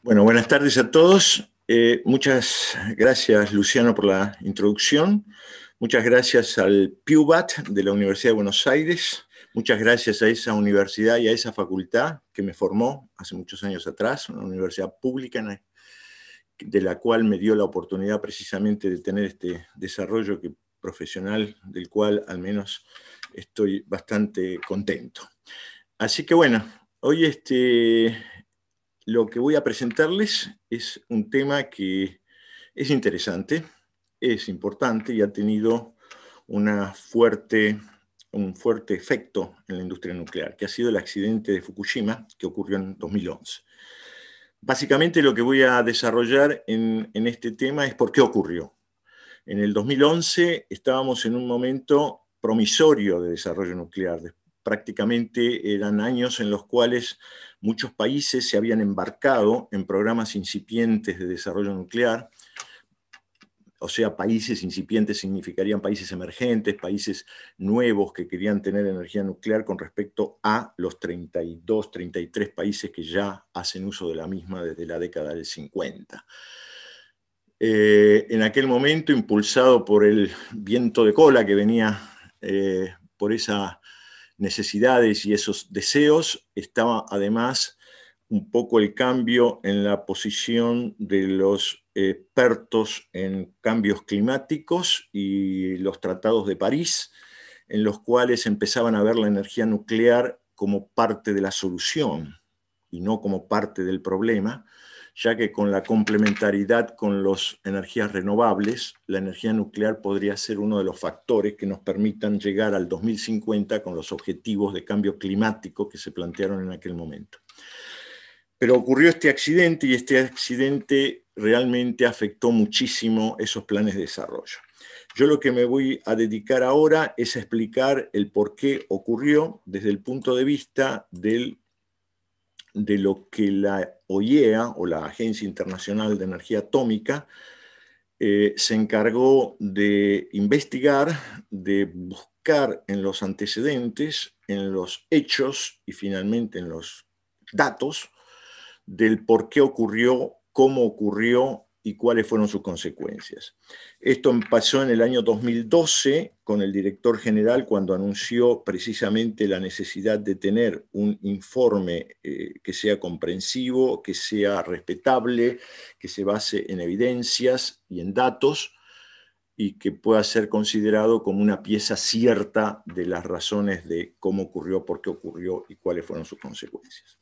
Bueno, buenas tardes a todos. Muchas gracias, Luciano, por la introducción. Muchas gracias al PUBAT de la Universidad de Buenos Aires. Muchas gracias a esa universidad y a esa facultad que me formó hace muchos años atrás, una universidad pública de la cual me dio la oportunidad precisamente de tener este desarrollo profesional del cual al menos estoy bastante contento. Así que bueno, hoy lo que voy a presentarles es un tema que es interesante, es importante y ha tenido un fuerte efecto en la industria nuclear, que ha sido el accidente de Fukushima, que ocurrió en 2011. Básicamente lo que voy a desarrollar en este tema es por qué ocurrió. En el 2011 estábamos en un momento promisorio de desarrollo nuclear. Prácticamente eran años en los cuales muchos países se habían embarcado en programas incipientes de desarrollo nuclear. O sea, países incipientes significarían países emergentes, países nuevos que querían tener energía nuclear con respecto a los 32, 33 países que ya hacen uso de la misma desde la década del 50. En aquel momento, impulsado por el viento de cola que venía por esas necesidades y esos deseos, estaba además un poco el cambio en la posición de los expertos en cambios climáticos y los tratados de París, en los cuales empezaban a ver la energía nuclear como parte de la solución y no como parte del problema, ya que con la complementariedad con las energías renovables, la energía nuclear podría ser uno de los factores que nos permitan llegar al 2050 con los objetivos de cambio climático que se plantearon en aquel momento. Pero ocurrió este accidente y este accidente realmente afectó muchísimo esos planes de desarrollo. Yo lo que me voy a dedicar ahora es a explicar el por qué ocurrió desde el punto de vista de lo que la OIEA, o la Agencia Internacional de Energía Atómica, se encargó de investigar, de buscar en los antecedentes, en los hechos y finalmente en los datos del por qué ocurrió, cómo ocurrió y cuáles fueron sus consecuencias. Esto pasó en el año 2012 con el director general cuando anunció precisamente la necesidad de tener un informe que sea comprensivo, que sea respetable, que se base en evidencias y en datos y que pueda ser considerado como una pieza cierta de las razones de cómo ocurrió, por qué ocurrió y cuáles fueron sus consecuencias.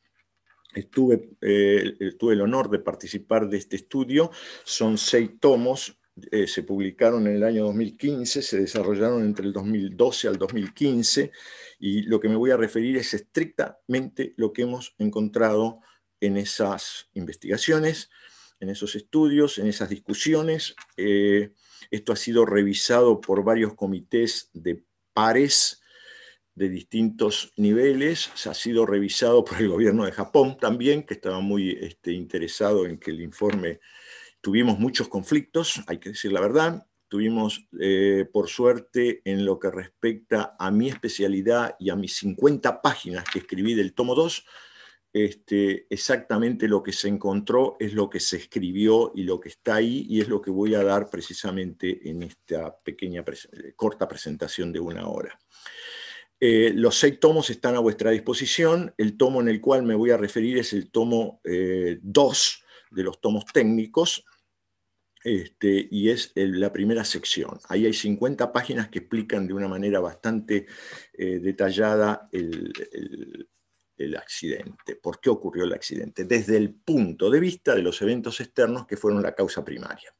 Tuve el honor de participar de este estudio. Son 6 tomos, se publicaron en el año 2015, se desarrollaron entre el 2012 al 2015, y lo que me voy a referir es estrictamente lo que hemos encontrado en esas investigaciones, en esos estudios, en esas discusiones. Esto ha sido revisado por varios comités de pares de distintos niveles, se ha sido revisado por el gobierno de Japón también, que estaba muy interesado en que el informe. Tuvimos muchos conflictos, hay que decir la verdad. Tuvimos, por suerte, en lo que respecta a mi especialidad y a mis 50 páginas que escribí del tomo 2, exactamente lo que se encontró es lo que se escribió y lo que está ahí, y es lo que voy a dar precisamente en esta corta presentación de 1 hora. Los 6 tomos están a vuestra disposición. El tomo en el cual me voy a referir es el tomo 2 de los tomos técnicos, y es la primera sección. Ahí hay 50 páginas que explican de una manera bastante detallada el accidente, por qué ocurrió el accidente, desde el punto de vista de los eventos externos que fueron la causa primaria.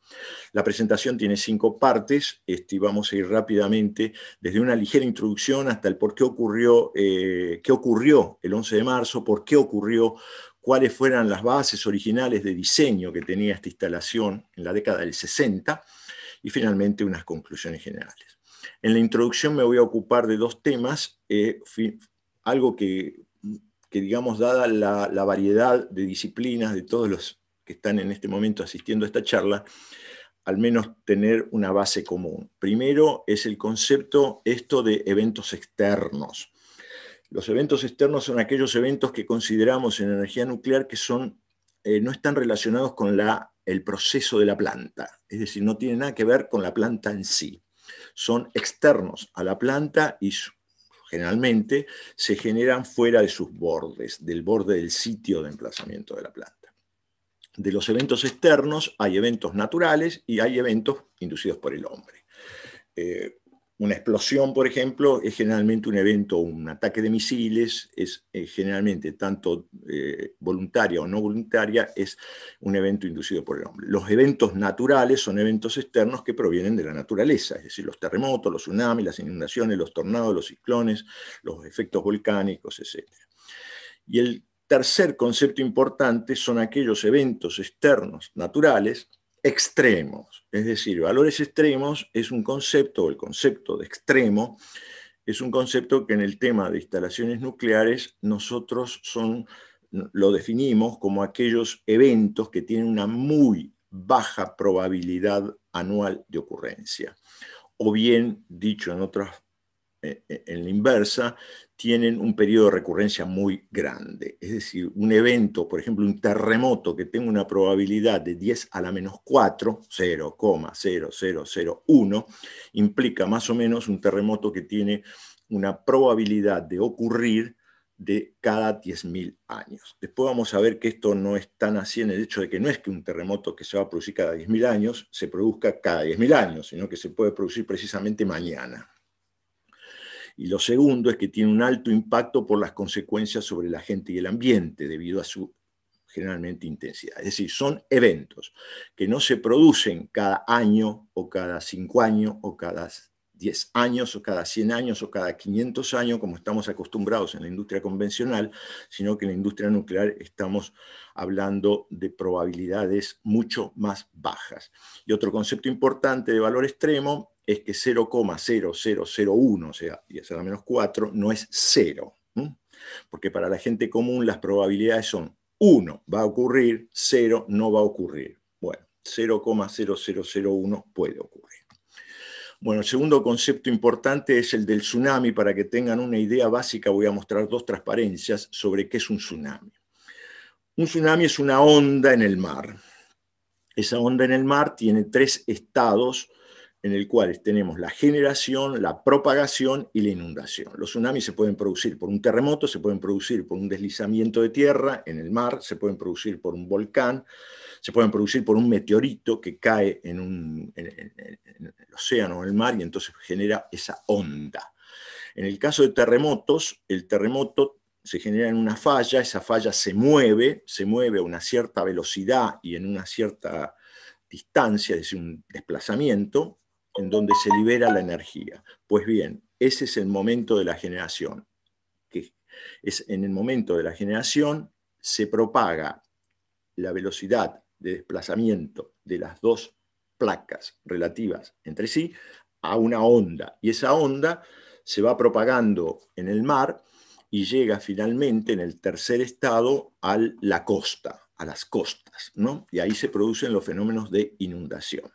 La presentación tiene 5 partes, y vamos a ir rápidamente desde una ligera introducción hasta el por qué ocurrió el 11 de marzo, por qué ocurrió, cuáles fueran las bases originales de diseño que tenía esta instalación en la década del 60, y finalmente unas conclusiones generales. En la introducción me voy a ocupar de 2 temas, algo que digamos, dada la variedad de disciplinas de todos los que están en este momento asistiendo a esta charla, al menos tener una base común. Primero es el concepto de eventos externos. Los eventos externos son aquellos eventos que consideramos en energía nuclear que son no están relacionados con el proceso de la planta, es decir, no tienen nada que ver con la planta en sí. Son externos a la planta y generalmente se generan fuera de sus bordes, del borde del sitio de emplazamiento de la planta. De los eventos externos hay eventos naturales y hay eventos inducidos por el hombre. Una explosión, por ejemplo, es generalmente un evento, un ataque de misiles, es generalmente tanto voluntaria o no voluntaria, es un evento inducido por el hombre. Los eventos naturales son eventos externos que provienen de la naturaleza, es decir, los terremotos, los tsunamis, las inundaciones, los tornados, los ciclones, los efectos volcánicos, etc. Y el tercer concepto importante son aquellos eventos externos naturales extremos, es decir, valores extremos es un concepto, el concepto de extremo, es un concepto que en el tema de instalaciones nucleares nosotros lo definimos como aquellos eventos que tienen una muy baja probabilidad anual de ocurrencia, o bien, dicho en la inversa, tienen un periodo de recurrencia muy grande. Es decir, un evento, por ejemplo, un terremoto que tenga una probabilidad de 10 a la menos 4, 0,0001, implica más o menos un terremoto que tiene una probabilidad de ocurrir de cada 10.000 años. Después vamos a ver que esto no es tan así en el hecho de que no es que un terremoto que se va a producir cada 10.000 años se produzca cada 10.000 años, sino que se puede producir precisamente mañana. Y lo segundo es que tiene un alto impacto por las consecuencias sobre la gente y el ambiente debido a su generalmente intensidad. Es decir, son eventos que no se producen cada año o cada 5 años o cada 10 años o cada 100 años o cada 500 años como estamos acostumbrados en la industria convencional, sino que en la industria nuclear estamos hablando de probabilidades mucho más bajas. Y otro concepto importante de valor extremo es que 0,0001, o sea, 10 a la menos 4, no es 0. Porque para la gente común las probabilidades son 1 va a ocurrir, 0 no va a ocurrir. Bueno, 0,0001 puede ocurrir. Bueno, el segundo concepto importante es el del tsunami. Para que tengan una idea básica, voy a mostrar 2 transparencias sobre qué es un tsunami. Un tsunami es una onda en el mar. Esa onda en el mar tiene 3 estados en el cual tenemos la generación, la propagación y la inundación. Los tsunamis se pueden producir por un terremoto, se pueden producir por un deslizamiento de tierra en el mar, se pueden producir por un volcán, se pueden producir por un meteorito que cae en el océano o en el mar y entonces genera esa onda. En el caso de terremotos, el terremoto se genera en una falla, esa falla se mueve a una cierta velocidad y en una cierta distancia, es decir, un desplazamiento, en donde se libera la energía. Pues bien, ese es el momento de la generación. Que es en el momento de la generación se propaga la velocidad de desplazamiento de las 2 placas relativas entre sí a una onda. Y esa onda se va propagando en el mar y llega finalmente en el tercer estado a la costa, a las costas, ¿no? Y ahí se producen los fenómenos de inundación.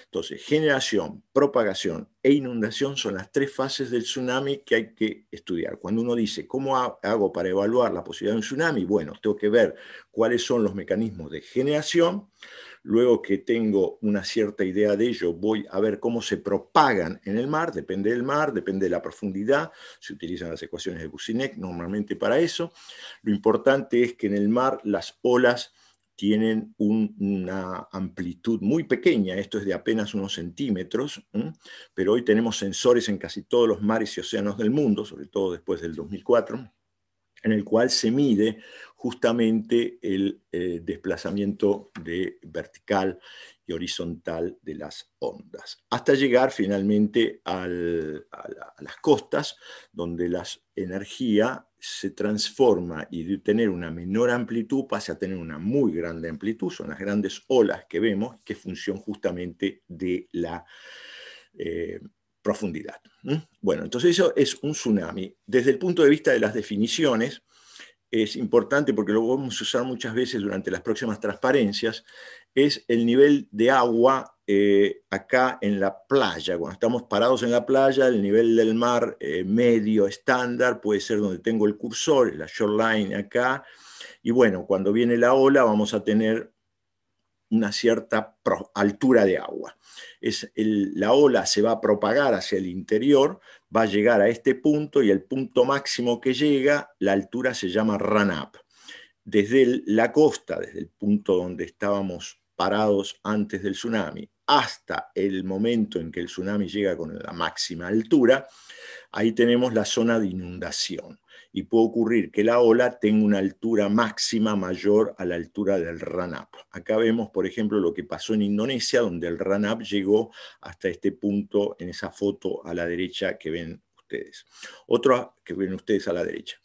Entonces, generación, propagación e inundación son las 3 fases del tsunami que hay que estudiar. Cuando uno dice, ¿cómo hago para evaluar la posibilidad de un tsunami? Bueno, tengo que ver cuáles son los mecanismos de generación. Luego que tengo una cierta idea de ello, voy a ver cómo se propagan en el mar, depende de la profundidad, se utilizan las ecuaciones de Boussinesq normalmente para eso. Lo importante es que en el mar las olas tienen una amplitud muy pequeña, esto es de apenas unos centímetros, pero hoy tenemos sensores en casi todos los mares y océanos del mundo, sobre todo después del 2004, en el cual se mide justamente el desplazamiento vertical y horizontal de las ondas, hasta llegar finalmente a las costas, donde la energía se transforma y de tener una menor amplitud pasa a tener una muy grande amplitud, son las grandes olas que vemos, que es función justamente de la profundidad. Bueno, entonces eso es un tsunami. Desde el punto de vista de las definiciones, es importante porque lo vamos a usar muchas veces durante las próximas transparencias. es el nivel de agua acá en la playa. Cuando estamos parados en la playa, el nivel del mar medio estándar puede ser donde tengo el cursor, la shoreline acá. Y bueno, cuando viene la ola vamos a tener una cierta altura de agua. La ola se va a propagar hacia el interior, va a llegar a este punto y el punto máximo que llega, la altura se llama run-up. Desde la costa, desde el punto donde estábamos parados antes del tsunami, hasta el momento en que el tsunami llega con la máxima altura, ahí tenemos la zona de inundación. Y puede ocurrir que la ola tenga una altura máxima mayor a la altura del run-up. Acá vemos, por ejemplo, lo que pasó en Indonesia, donde el run-up llegó hasta este punto en esa foto a la derecha que ven ustedes. Otro que ven ustedes a la derecha.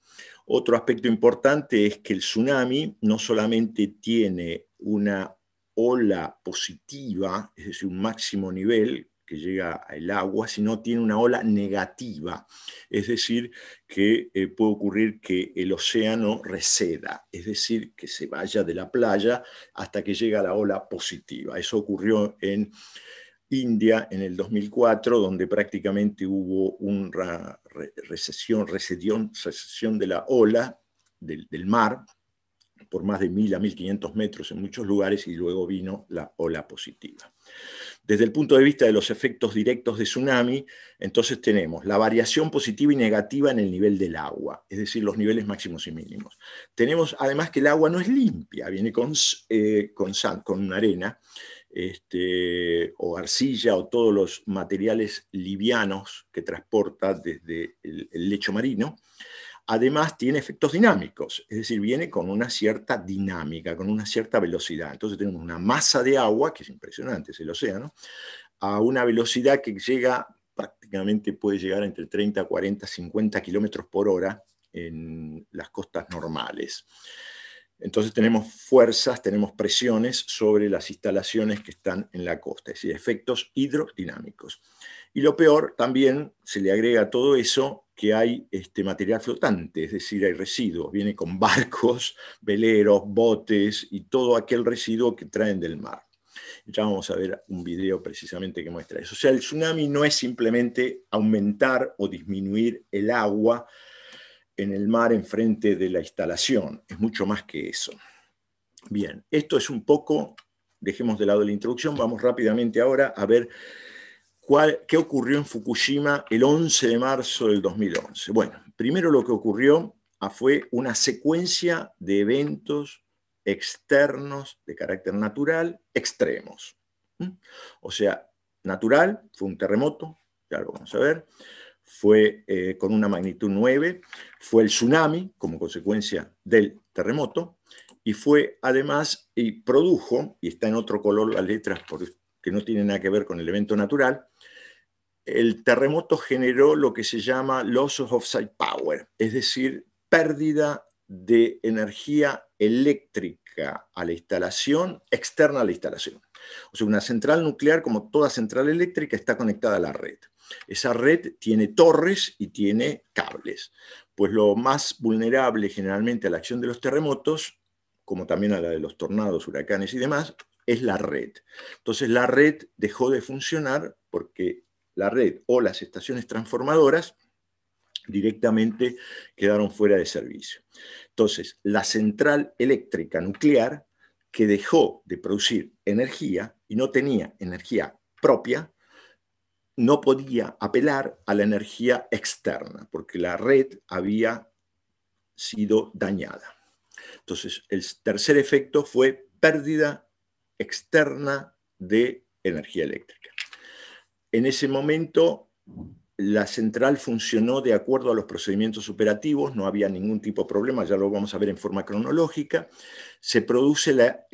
Otro aspecto importante es que el tsunami no solamente tiene una ola positiva, es decir, un máximo nivel que llega al agua, sino tiene una ola negativa, es decir, que puede ocurrir que el océano receda, es decir, que se vaya de la playa hasta que llega la ola positiva. Eso ocurrió en India en el 2004, donde prácticamente hubo una recesión de la ola del mar por más de 1.000 a 1.500 metros en muchos lugares, y luego vino la ola positiva. Desde el punto de vista de los efectos directos de tsunami, entonces tenemos la variación positiva y negativa en el nivel del agua, es decir, los niveles máximos y mínimos. Tenemos además que el agua no es limpia, viene con arena, o arcilla o todos los materiales livianos que transporta desde el lecho marino. Además tiene efectos dinámicos, es decir, viene con una cierta dinámica, con una cierta velocidad. Entonces tenemos una masa de agua, que es impresionante, es el océano, a una velocidad que llega, prácticamente puede llegar entre 30, 40, 50 kilómetros por hora en las costas normales. Entonces tenemos fuerzas, tenemos presiones sobre las instalaciones que están en la costa, es decir, efectos hidrodinámicos. Y lo peor, también se le agrega a todo eso que hay material flotante, es decir, hay residuos, viene con barcos, veleros, botes y todo aquel residuo que traen del mar. Ya vamos a ver un video precisamente que muestra eso. O sea, el tsunami no es simplemente aumentar o disminuir el agua en el mar enfrente de la instalación, es mucho más que eso. Bien, esto es un poco, dejemos de lado la introducción, vamos rápidamente ahora a ver qué ocurrió en Fukushima el 11 de marzo del 2011. Bueno, primero lo que ocurrió fue una secuencia de eventos externos de carácter natural extremos. O sea, natural, fue un terremoto, ya lo vamos a ver, fue con una magnitud 9, fue el tsunami como consecuencia del terremoto, y fue además, y produjo, y está en otro color las letras que no tienen nada que ver con el evento natural, el terremoto generó lo que se llama loss of offsite power, es decir, pérdida de energía eléctrica a la instalación, externa a la instalación. O sea, una central nuclear, como toda central eléctrica, está conectada a la red. Esa red tiene torres y tiene cables. Pues lo más vulnerable generalmente a la acción de los terremotos, como también a la de los tornados, huracanes y demás, es la red. Entonces la red dejó de funcionar porque la red o las estaciones transformadoras directamente quedaron fuera de servicio. Entonces, la central eléctrica nuclear, que dejó de producir energía y no tenía energía propia, no podía apelar a la energía externa, porque la red había sido dañada. Entonces, el tercer efecto fue pérdida externa de energía eléctrica. En ese momento, la central funcionó de acuerdo a los procedimientos operativos, no había ningún tipo de problema, ya lo vamos a ver en forma cronológica. Se produce la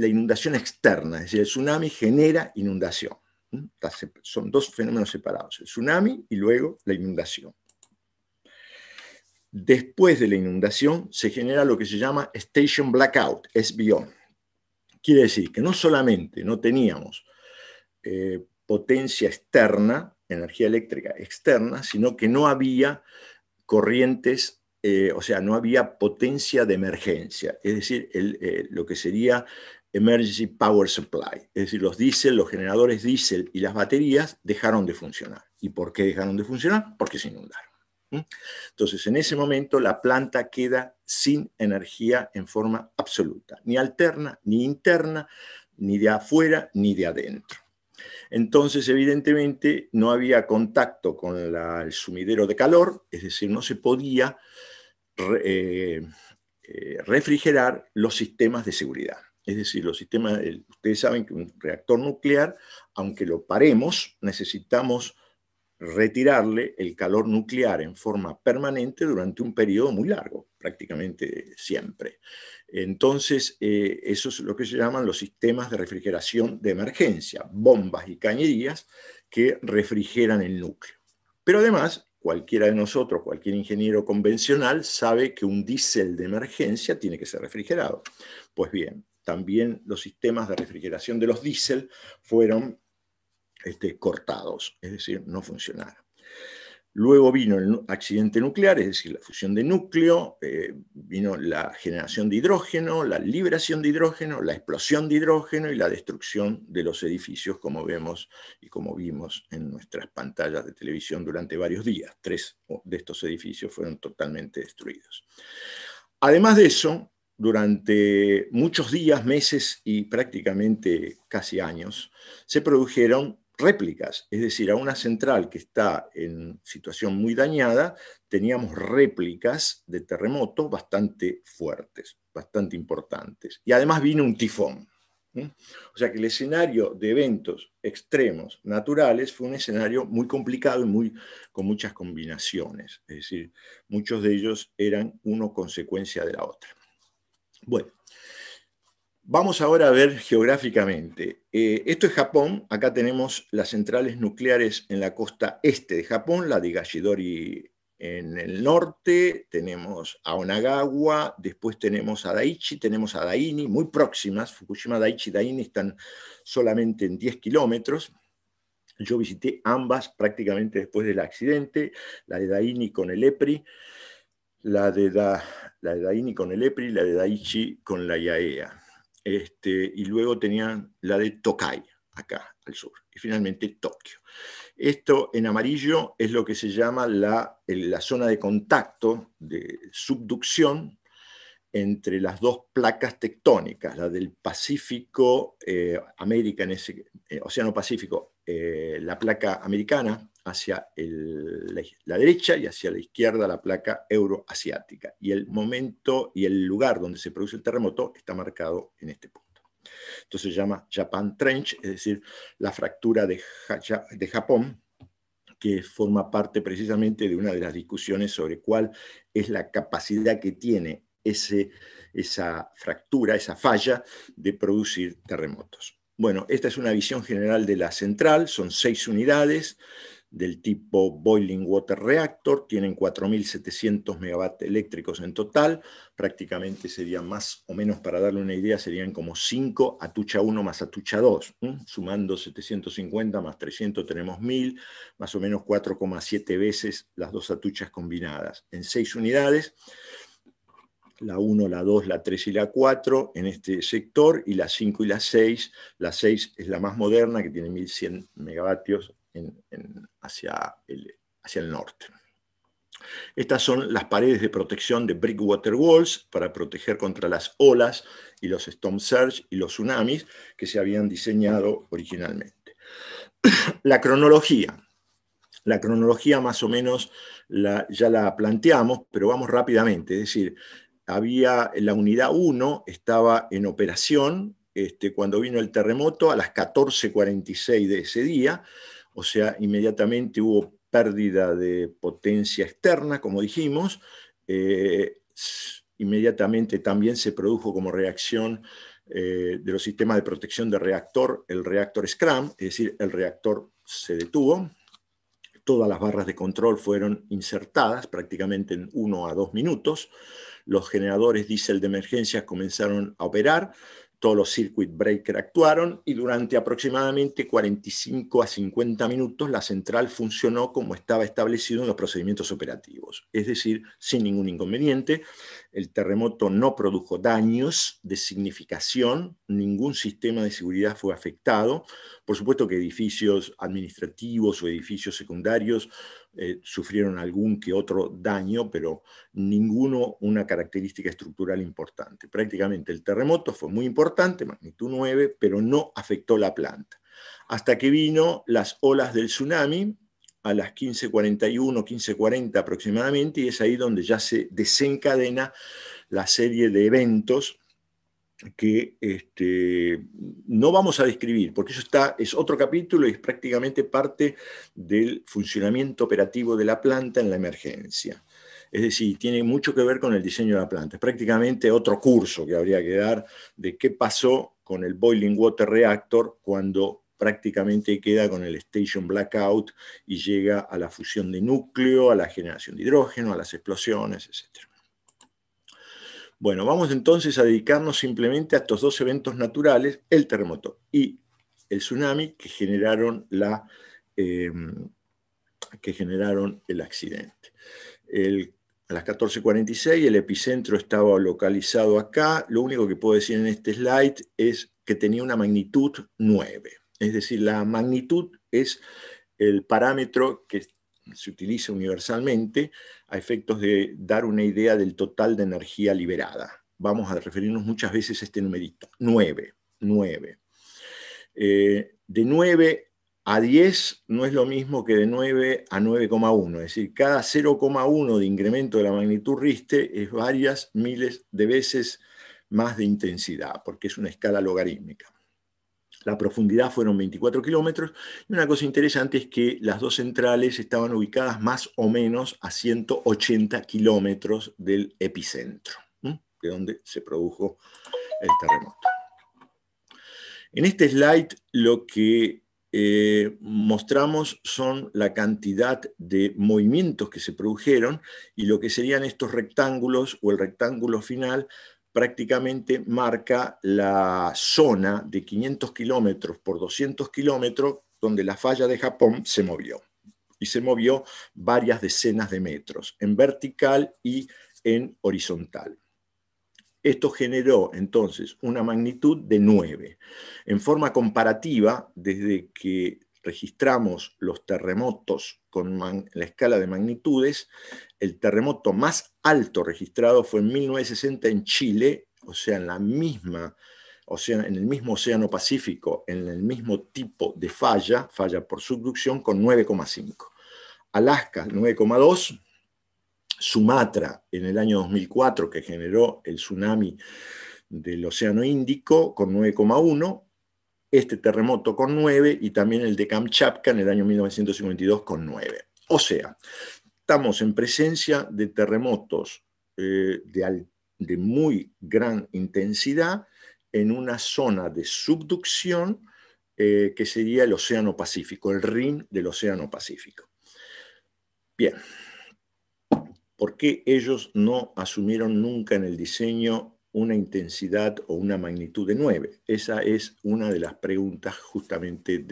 inundación externa, es decir, el tsunami genera inundación. Son dos fenómenos separados, el tsunami y luego la inundación. Después de la inundación se genera lo que se llama Station Blackout, SBO. Quiere decir que no solamente no teníamos potencia externa, energía eléctrica externa, sino que no había corrientes, o sea, no había potencia de emergencia, es decir, lo que sería Emergency Power Supply. Es decir, los diésel, los generadores diésel y las baterías dejaron de funcionar. ¿Y por qué dejaron de funcionar? Porque se inundaron. Entonces, en ese momento, la planta queda sin energía en forma absoluta, ni alterna, ni interna, ni de afuera, ni de adentro. Entonces, evidentemente, no había contacto con el sumidero de calor, es decir, no se podía refrigerar los sistemas de seguridad. Es decir, los sistemas, ustedes saben que un reactor nuclear, aunque lo paremos, necesitamos retirarle el calor nuclear en forma permanente durante un periodo muy largo, prácticamente siempre. Entonces, eso es lo que se llaman los sistemas de refrigeración de emergencia, bombas y cañerías que refrigeran el núcleo. Pero además, cualquiera de nosotros, cualquier ingeniero convencional, sabe que un diésel de emergencia tiene que ser refrigerado. Pues bien, también los sistemas de refrigeración de los diésel fueron cortados, es decir, no funcionaron. Luego vino el accidente nuclear, es decir, la fusión de núcleo, vino la generación de hidrógeno, la liberación de hidrógeno, la explosión de hidrógeno y la destrucción de los edificios, como vemos y como vimos en nuestras pantallas de televisión durante varios días. 3 de estos edificios fueron totalmente destruidos. Además de eso, durante muchos días, meses y prácticamente casi años, se produjeron réplicas, es decir, a una central que está en situación muy dañada, teníamos réplicas de terremotos bastante fuertes, bastante importantes. Y además vino un tifón. O sea que el escenario de eventos extremos naturales fue un escenario muy complicado y con muchas combinaciones. Es decir, muchos de ellos eran uno consecuencia de la otra. Bueno. Vamos ahora a ver geográficamente. Esto es Japón. Acá tenemos las centrales nucleares en la costa este de Japón, la de Higashidori en el norte, tenemos a Onagawa, después tenemos a Daiichi, tenemos a Daini, muy próximas. Fukushima, Daiichi y Daini están solamente en 10 kilómetros. Yo visité ambas prácticamente después del accidente, la de Daini con el EPRI, la de Daini con el EPRI, la de Daiichi con la IAEA. Y luego tenían la de Tokai, acá al sur, y finalmente Tokio. Esto en amarillo es lo que se llama la zona de contacto, de subducción, entre las dos placas tectónicas, la del Pacífico, América, Océano Pacífico, la placa americana hacia la derecha y hacia la izquierda la placa euroasiática. Y el momento y el lugar donde se produce el terremoto está marcado en este punto. Entonces se llama Japan Trench, es decir, la fractura de Japón, que forma parte precisamente de una de las discusiones sobre cuál es la capacidad que tiene esa fractura, esa falla de producir terremotos. Bueno, esta es una visión general de la central, son 6 unidades del tipo Boiling Water Reactor, tienen 4.700 megavatios eléctricos en total, prácticamente serían más o menos, para darle una idea, serían como 5 Atucha 1 más Atucha 2, sumando 750 más 300 tenemos 1.000, más o menos 4,7 veces las dos Atuchas combinadas, en 6 unidades, la 1, la 2, la 3 y la 4 en este sector, y la 5 y la 6. La 6 es la más moderna, que tiene 1.100 megavatios hacia el norte. Estas son las paredes de protección de Breakwater Walls para proteger contra las olas y los storm surge y los tsunamis que se habían diseñado originalmente. La cronología. La cronología más o menos ya la planteamos, pero vamos rápidamente. Es decir, la unidad 1 estaba en operación cuando vino el terremoto a las 14:46 de ese día, o sea, inmediatamente hubo pérdida de potencia externa, como dijimos, inmediatamente también se produjo como reacción de los sistemas de protección de reactor, el reactor Scram, es decir, el reactor se detuvo. Todas las barras de control fueron insertadas prácticamente en 1 a 2 minutos. Los generadores diésel de emergencia comenzaron a operar. todos los circuit breakers actuaron y durante aproximadamente 45 a 50 minutos la central funcionó como estaba establecido en los procedimientos operativos, es decir, sin ningún inconveniente. El terremoto no produjo daños de significación, ningún sistema de seguridad fue afectado. Por supuesto que edificios administrativos o edificios secundarios sufrieron algún que otro daño, pero ninguno una característica estructural importante. Prácticamente el terremoto fue muy importante, magnitud 9, pero no afectó la planta. Hasta que vino las olas del tsunami a las 15:41, 15:40 aproximadamente, y es ahí donde ya se desencadena la serie de eventos que no vamos a describir, porque eso es otro capítulo y es prácticamente parte del funcionamiento operativo de la planta en la emergencia. Es decir, tiene mucho que ver con el diseño de la planta. Es prácticamente otro curso que habría que dar de qué pasó con el Boiling Water Reactor cuando prácticamente queda con el Station Blackout y llega a la fusión de núcleo, a la generación de hidrógeno, a las explosiones, etc. Bueno, vamos entonces a dedicarnos simplemente a estos dos eventos naturales, el terremoto y el tsunami, que generaron el accidente. A las 14:46 el epicentro estaba localizado acá. Lo único que puedo decir en este slide es que tenía una magnitud 9. Es decir, la magnitud es el parámetro que se utiliza universalmente a efectos de dar una idea del total de energía liberada. Vamos a referirnos muchas veces a este numerito, 9. De 9 a 10 no es lo mismo que de 9 a 9,1, es decir, cada 0,1 de incremento de la magnitud Richter es varias miles de veces más de intensidad, porque es una escala logarítmica. La profundidad fueron 24 kilómetros, y una cosa interesante es que las dos centrales estaban ubicadas más o menos a 180 kilómetros del epicentro, de donde se produjo el terremoto. En este slide lo que mostramos son la cantidad de movimientos que se produjeron, y lo que serían estos rectángulos o el rectángulo final prácticamente marca la zona de 500 kilómetros por 200 kilómetros donde la falla de Japón se movió. Y se movió varias decenas de metros, en vertical y en horizontal. Esto generó entonces una magnitud de 9. En forma comparativa, desde que registramos los terremotos con la escala de magnitudes, el terremoto más alto registrado fue en 1960 en Chile, o sea, en el mismo océano Pacífico, en el mismo tipo de falla por subducción, con 9,5. Alaska, 9,2. Sumatra, en el año 2004, que generó el tsunami del Océano Índico, con 9,1. Este terremoto con 9, y también el de Kamchatka en el año 1952 con 9. O sea, estamos en presencia de terremotos de muy gran intensidad en una zona de subducción que sería el Océano Pacífico, el rim del Océano Pacífico. Bien, ¿por qué ellos no asumieron nunca en el diseño una intensidad o una magnitud de 9? Esa es una de las preguntas justamente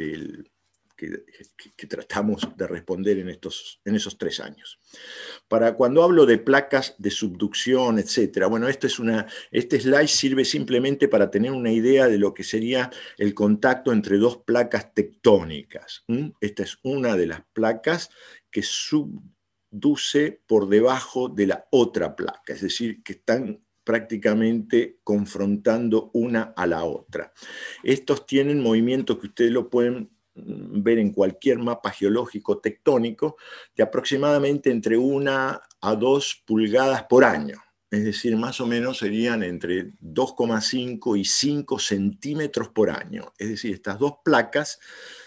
que tratamos de responder en esos 3 años. Para cuando hablo de placas de subducción, etc., bueno, este slide sirve simplemente para tener una idea de lo que sería el contacto entre dos placas tectónicas. Esta es una de las placas que subduce por debajo de la otra placa, es decir, que están prácticamente confrontando una a la otra. Estos tienen movimientos que ustedes lo pueden ver en cualquier mapa geológico tectónico, de aproximadamente entre 1 a 2 pulgadas por año. Es decir, más o menos serían entre 2,5 y 5 centímetros por año. Es decir, estas dos placas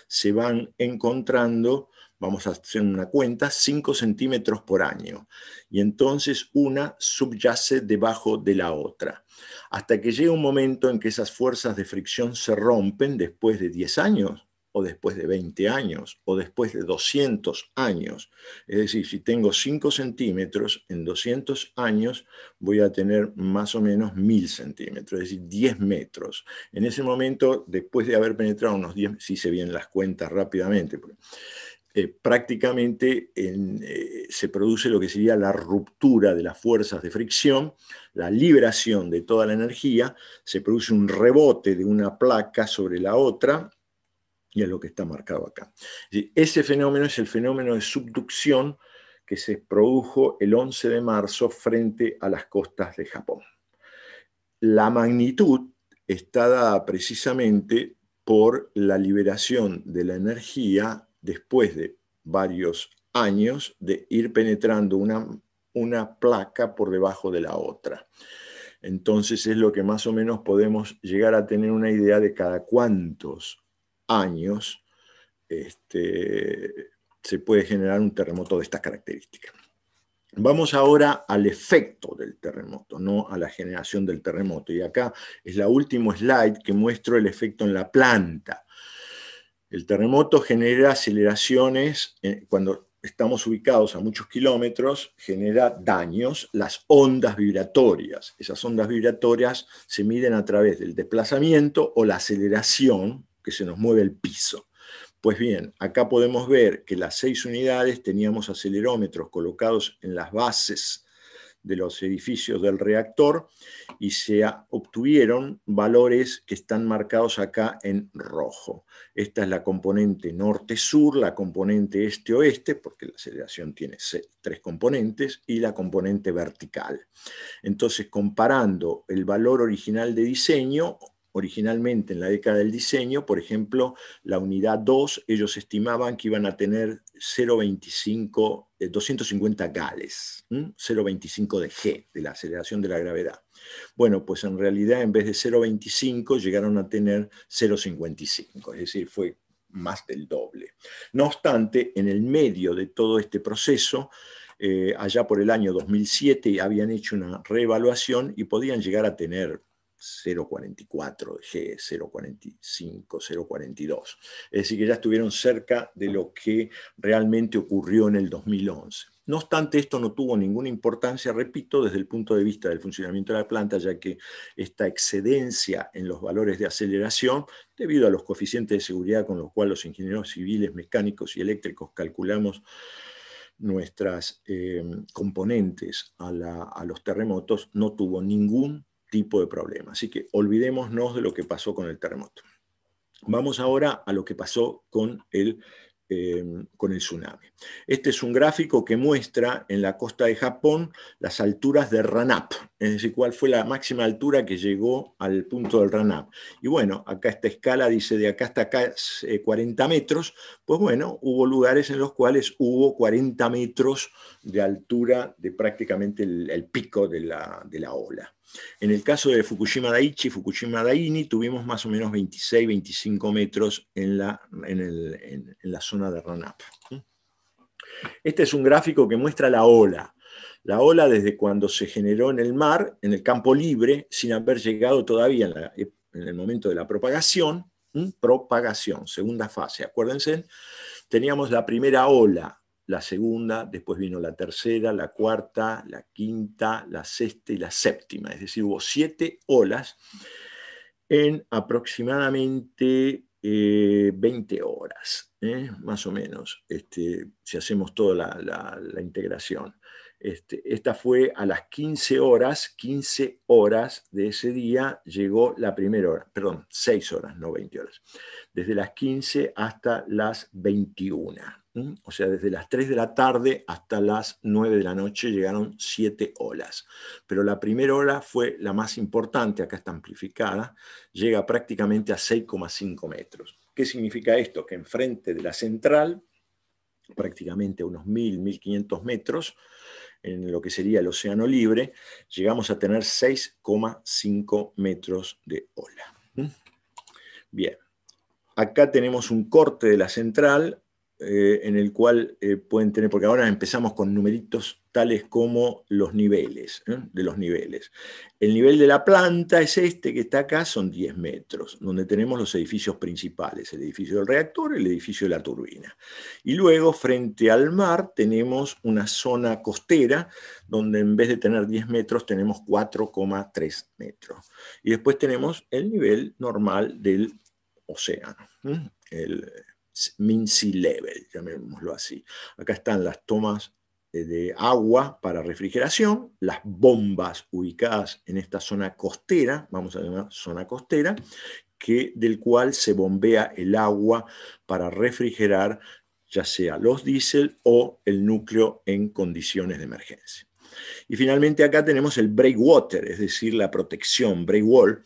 se van encontrando, vamos a hacer una cuenta, 5 centímetros por año. Y entonces una subyace debajo de la otra. Hasta que llega un momento en que esas fuerzas de fricción se rompen después de 10 años, o después de 20 años, o después de 200 años. Es decir, si tengo 5 centímetros, en 200 años voy a tener más o menos 1000 centímetros, es decir, 10 metros. En ese momento, después de haber penetrado unos 10, si se vienen las cuentas rápidamente, prácticamente se produce lo que sería la ruptura de las fuerzas de fricción, la liberación de toda la energía, se produce un rebote de una placa sobre la otra, y es lo que está marcado acá. Ese fenómeno es el fenómeno de subducción que se produjo el 11 de marzo frente a las costas de Japón. La magnitud está dada precisamente por la liberación de la energía después de varios años de ir penetrando una placa por debajo de la otra. Entonces es lo que más o menos podemos llegar a tener una idea de cada cuántos años se puede generar un terremoto de esta característica. Vamos ahora al efecto del terremoto, no a la generación del terremoto. Y acá es la última slide que muestro el efecto en la planta. El terremoto genera aceleraciones cuando estamos ubicados a muchos kilómetros, genera daños, las ondas vibratorias. Esas ondas vibratorias se miden a través del desplazamiento o la aceleración que se nos mueve el piso. Pues bien, acá podemos ver que las 6 unidades teníamos acelerómetros colocados en las bases de los edificios del reactor y se obtuvieron valores que están marcados acá en rojo. Esta es la componente norte-sur, la componente este-oeste, porque la aceleración tiene 3 componentes, y la componente vertical. Entonces, comparando el valor original de diseño, originalmente en la década del diseño, por ejemplo, la unidad 2, ellos estimaban que iban a tener 250 gales, 0,25 de G, de la aceleración de la gravedad. Bueno, pues en realidad en vez de 0,25 llegaron a tener 0,55, es decir, fue más del doble. No obstante, en el medio de todo este proceso, allá por el año 2007 habían hecho una reevaluación y podían llegar a tener 0,44 G, 0,45, 0,42. Es decir, que ya estuvieron cerca de lo que realmente ocurrió en el 2011. No obstante, esto no tuvo ninguna importancia, repito, desde el punto de vista del funcionamiento de la planta, ya que esta excedencia en los valores de aceleración, debido a los coeficientes de seguridad con los cuales los ingenieros civiles, mecánicos y eléctricos calculamos nuestras componentes a los terremotos, no tuvo ningún tipo de problema. Así que olvidémonos de lo que pasó con el terremoto. Vamos ahora a lo que pasó con el tsunami. Este es un gráfico que muestra en la costa de Japón las alturas de Ranap, es decir, cuál fue la máxima altura que llegó al punto del Ranap. Y bueno, acá esta escala dice de acá hasta acá 40 metros, pues bueno, hubo lugares en los cuales hubo 40 metros de altura de prácticamente el pico de la ola. En el caso de Fukushima Daiichi, Fukushima Daini, tuvimos más o menos 26, 25 metros en la zona de Ranap. Este es un gráfico que muestra la ola. La ola desde cuando se generó en el mar, en el campo libre, sin haber llegado todavía en el momento de la propagación, segunda fase, acuérdense, teníamos la primera ola, la segunda, después vino la tercera, la cuarta, la quinta, la sexta y la séptima. Es decir, hubo 7 olas en aproximadamente 20 horas, más o menos, si hacemos toda la integración. Esta fue a las 15 horas de ese día llegó la primera hora, perdón, 6 horas, no 20 horas. Desde las 15 hasta las 21. O sea, desde las 3 de la tarde hasta las 9 de la noche llegaron 7 olas. Pero la primera ola fue la más importante, acá está amplificada, llega prácticamente a 6,5 metros. ¿Qué significa esto? Que enfrente de la central, prácticamente a unos 1000, 1500 metros, en lo que sería el océano libre, llegamos a tener 6,5 metros de ola. Bien, acá tenemos un corte de la central, en el cual pueden tener, porque ahora empezamos con numeritos tales como los niveles, de los niveles. El nivel de la planta es este que está acá, son 10 metros, donde tenemos los edificios principales, el edificio del reactor, el edificio de la turbina. Y luego, frente al mar, tenemos una zona costera, donde en vez de tener 10 metros, tenemos 4,3 metros. Y después tenemos el nivel normal del océano, el mean sea level, llamémoslo así. Acá están las tomas de agua para refrigeración, las bombas ubicadas en esta zona costera, vamos a llamar zona costera, del cual se bombea el agua para refrigerar ya sea los diésel o el núcleo en condiciones de emergencia. Y finalmente acá tenemos el breakwater, es decir, la protección, breakwall,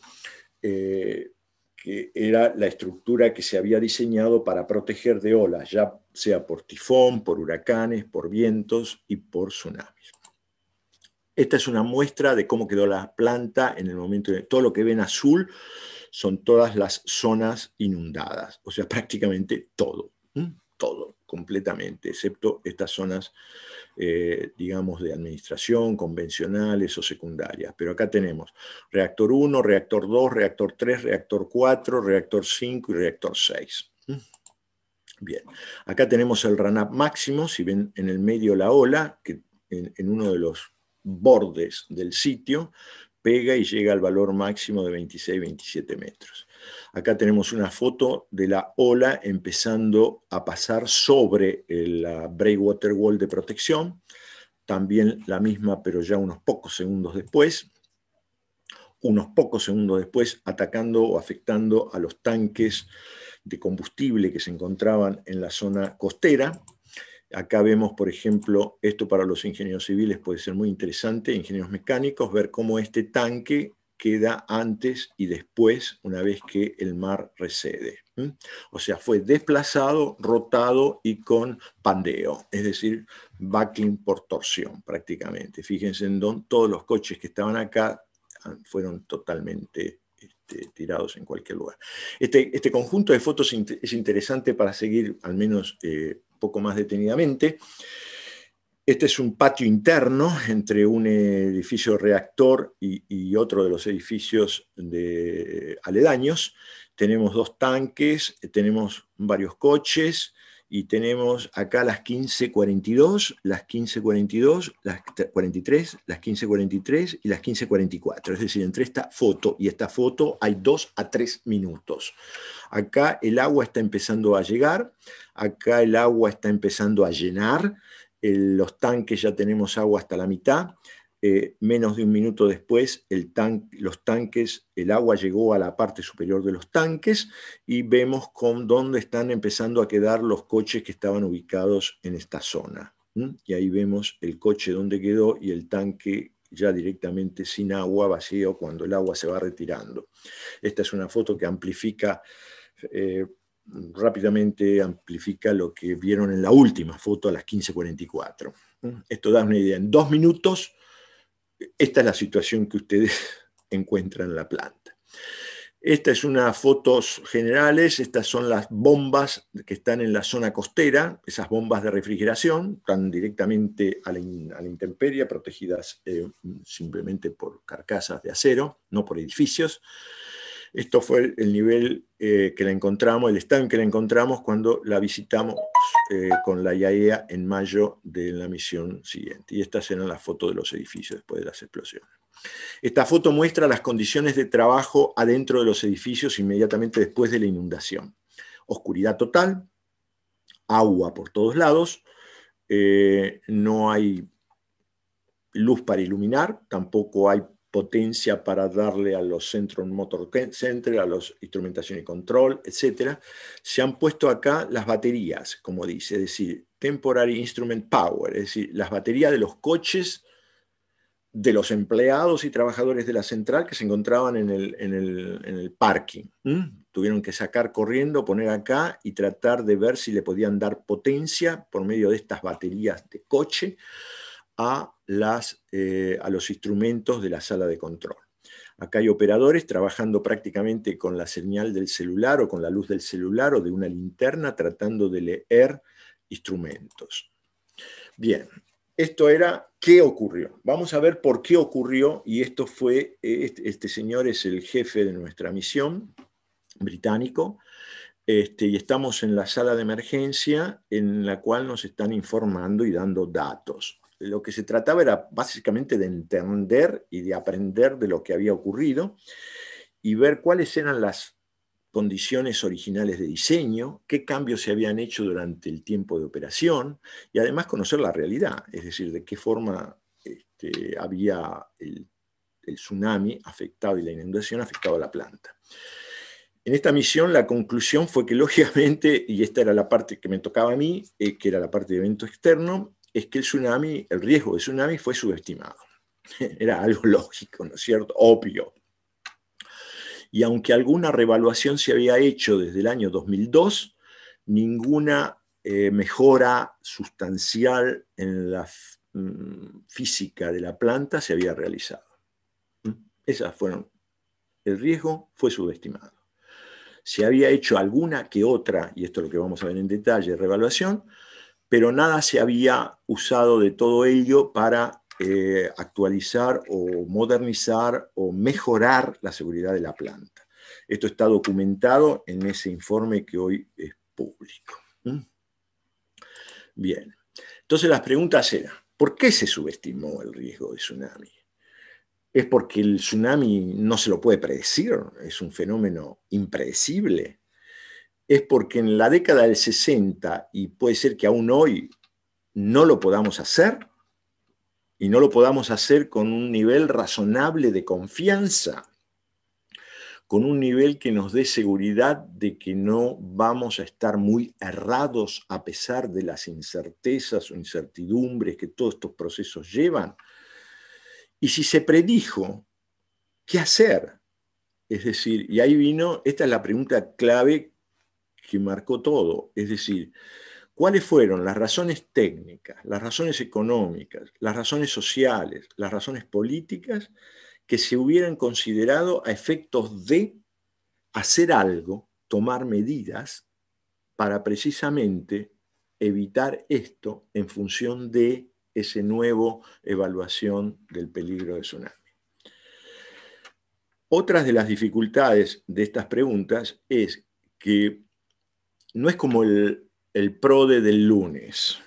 que era la estructura que se había diseñado para proteger de olas, ya sea por tifón, por huracanes, por vientos y por tsunamis. Esta es una muestra de cómo quedó la planta en el momento de... Todo lo que ven azul son todas las zonas inundadas, o sea, prácticamente todo, todo, completamente, excepto estas zonas digamos, de administración, convencionales o secundarias. Pero acá tenemos reactor 1, reactor 2, reactor 3, reactor 4, reactor 5 y reactor 6. Bien, acá tenemos el run-up máximo, si ven en el medio la ola, que en uno de los bordes del sitio pega y llega al valor máximo de 26-27 metros. Acá tenemos una foto de la ola empezando a pasar sobre la breakwater wall de protección, también la misma, pero ya unos pocos segundos después, atacando o afectando a los tanques de combustible que se encontraban en la zona costera. Acá vemos, por ejemplo, esto para los ingenieros civiles puede ser muy interesante, ingenieros mecánicos, ver cómo este tanque queda antes y después, una vez que el mar recede. O sea, fue desplazado, rotado y con pandeo, es decir, buckling por torsión prácticamente. Fíjense en donde todos los coches que estaban acá fueron totalmente tirados en cualquier lugar. Este conjunto de fotos es interesante para seguir al menos poco más detenidamente. Este es un patio interno entre un edificio reactor y otro de los edificios aledaños. Tenemos dos tanques, tenemos varios coches y tenemos acá las 1542, las 1542, las 43, las 1543 y las 1544. Es decir, entre esta foto y esta foto hay 2 a 3 minutos. Acá el agua está empezando a llegar, acá el agua está empezando a llenar, los tanques ya tenemos agua hasta la mitad, menos de un minuto después el agua llegó a la parte superior de los tanques y vemos dónde están empezando a quedar los coches que estaban ubicados en esta zona. Y ahí vemos el coche donde quedó y el tanque ya directamente sin agua, vacío, cuando el agua se va retirando. Esta es una foto que amplifica rápidamente amplifica lo que vieron en la última foto a las 15:44. Esto da una idea. En 2 minutos, esta es la situación que ustedes encuentran en la planta. Esta es unas fotos generales, estas son las bombas que están en la zona costera, esas bombas de refrigeración, están directamente a la intemperie, protegidas simplemente por carcasas de acero, no por edificios. Esto fue el nivel que la encontramos, el estado en que la encontramos cuando la visitamos con la IAEA en mayo de la misión siguiente. Y estas eran las fotos de los edificios después de las explosiones. Esta foto muestra las condiciones de trabajo adentro de los edificios inmediatamente después de la inundación. Oscuridad total, agua por todos lados, no hay luz para iluminar, tampoco hay potencia para darle a los Central Motor Center, a los instrumentación y control, etc. Se han puesto acá las baterías, como dice, es decir, Temporary Instrument Power, es decir, las baterías de los coches de los empleados y trabajadores de la central que se encontraban en el parking. Tuvieron que sacar corriendo, poner acá y tratar de ver si le podían dar potencia por medio de estas baterías de coche a los instrumentos de la sala de control. Acá hay operadores trabajando prácticamente con la señal del celular o con la luz del celular o de una linterna tratando de leer instrumentos. Bien, esto era qué ocurrió. Vamos a ver por qué ocurrió, y esto fue, este señor es el jefe de nuestra misión, británico, y estamos en la sala de emergencia en la cual nos están informando y dando datos. Lo que se trataba era básicamente de entender y de aprender de lo que había ocurrido y ver cuáles eran las condiciones originales de diseño, qué cambios se habían hecho durante el tiempo de operación y además conocer la realidad, es decir, de qué forma había el tsunami afectado y la inundación afectado a la planta. En esta misión la conclusión fue que lógicamente, y esta era la parte que me tocaba a mí, que era la parte de evento externo, es que el riesgo de tsunami fue subestimado. Era algo lógico, ¿no es cierto? Obvio. Y aunque alguna reevaluación se había hecho desde el año 2002, ninguna mejora sustancial en la física de la planta se había realizado. Esas fueron, el riesgo fue subestimado. Se había hecho alguna que otra, y esto es lo que vamos a ver en detalle, reevaluación, pero nada se había usado de todo ello para actualizar o modernizar o mejorar la seguridad de la planta. Esto está documentado en ese informe que hoy es público. Bien, entonces las preguntas eran, ¿por qué se subestimó el riesgo de tsunami? ¿Es porque el tsunami no se lo puede predecir? ¿Es un fenómeno impredecible? ¿Es porque en la década del 60, y puede ser que aún hoy no lo podamos hacer? Y no lo podamos hacer con un nivel razonable de confianza, con un nivel que nos dé seguridad de que no vamos a estar muy errados a pesar de las incertezas o incertidumbres que todos estos procesos llevan. Y si se predijo, ¿qué hacer? Es decir, y ahí vino, esta es la pregunta clave que marcó todo, es decir, ¿cuáles fueron las razones técnicas, las razones económicas, las razones sociales, las razones políticas que se hubieran considerado a efectos de hacer algo, tomar medidas para precisamente evitar esto en función de ese nuevo evaluación del peligro de tsunami? Otras de las dificultades de estas preguntas es que no es como el PRODE del lunes,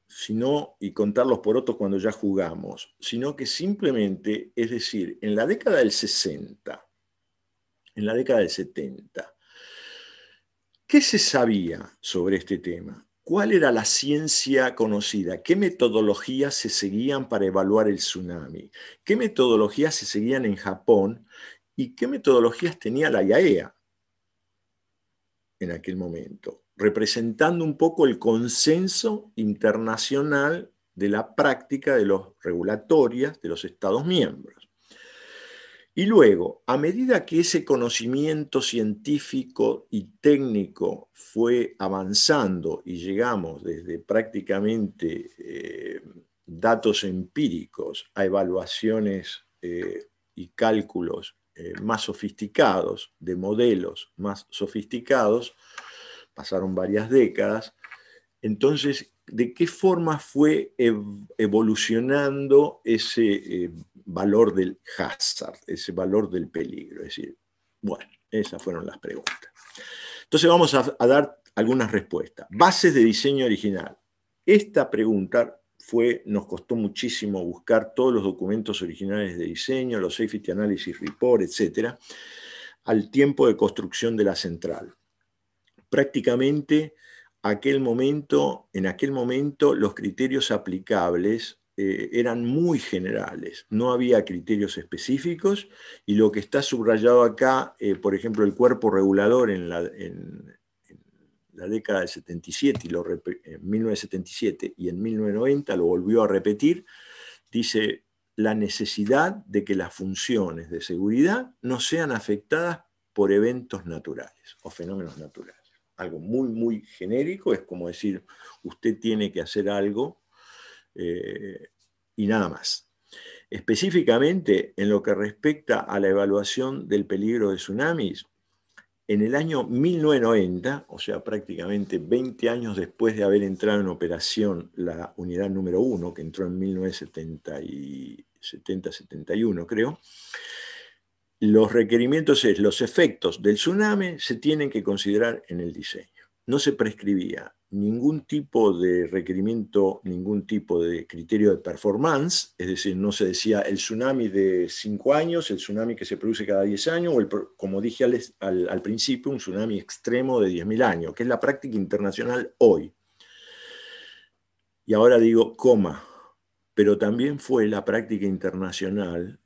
sino, y contar los porotos cuando ya jugamos, sino que simplemente, es decir, en la década del 60, en la década del 70, ¿qué se sabía sobre este tema? ¿Cuál era la ciencia conocida? ¿Qué metodologías se seguían para evaluar el tsunami? ¿Qué metodologías se seguían en Japón? ¿Y qué metodologías tenía la IAEA en aquel momento? Representando un poco el consenso internacional de la práctica de los regulatorias de los Estados miembros. Y luego, a medida que ese conocimiento científico y técnico fue avanzando y llegamos desde prácticamente datos empíricos a evaluaciones y cálculos más sofisticados, de modelos más sofisticados, pasaron varias décadas. Entonces, ¿de qué forma fue evolucionando ese valor del hazard, ese valor del peligro? Es decir, bueno, esas fueron las preguntas. Entonces vamos a dar algunas respuestas. Bases de diseño original. Esta pregunta nos costó muchísimo buscar todos los documentos originales de diseño, los Safety Analysis Report, etc., al tiempo de construcción de la central. Prácticamente en aquel momento los criterios aplicables eran muy generales, no había criterios específicos, y lo que está subrayado acá, por ejemplo, el cuerpo regulador en la década del 77, en 1977 y en 1990 lo volvió a repetir, dice la necesidad de que las funciones de seguridad no sean afectadas por eventos naturales o fenómenos naturales. Algo muy, muy genérico, es como decir, usted tiene que hacer algo y nada más. Específicamente, en lo que respecta a la evaluación del peligro de tsunamis, en el año 1990, o sea, prácticamente 20 años después de haber entrado en operación la unidad número 1, que entró en 1970-71, creo, los requerimientos es, los efectos del tsunami se tienen que considerar en el diseño. No se prescribía ningún tipo de requerimiento, ningún tipo de criterio de performance, es decir, no se decía el tsunami de 5 años, el tsunami que se produce cada 10 años, o como dije al principio, un tsunami extremo de 10.000 años, que es la práctica internacional hoy. Y ahora digo, coma, pero también fue la práctica internacional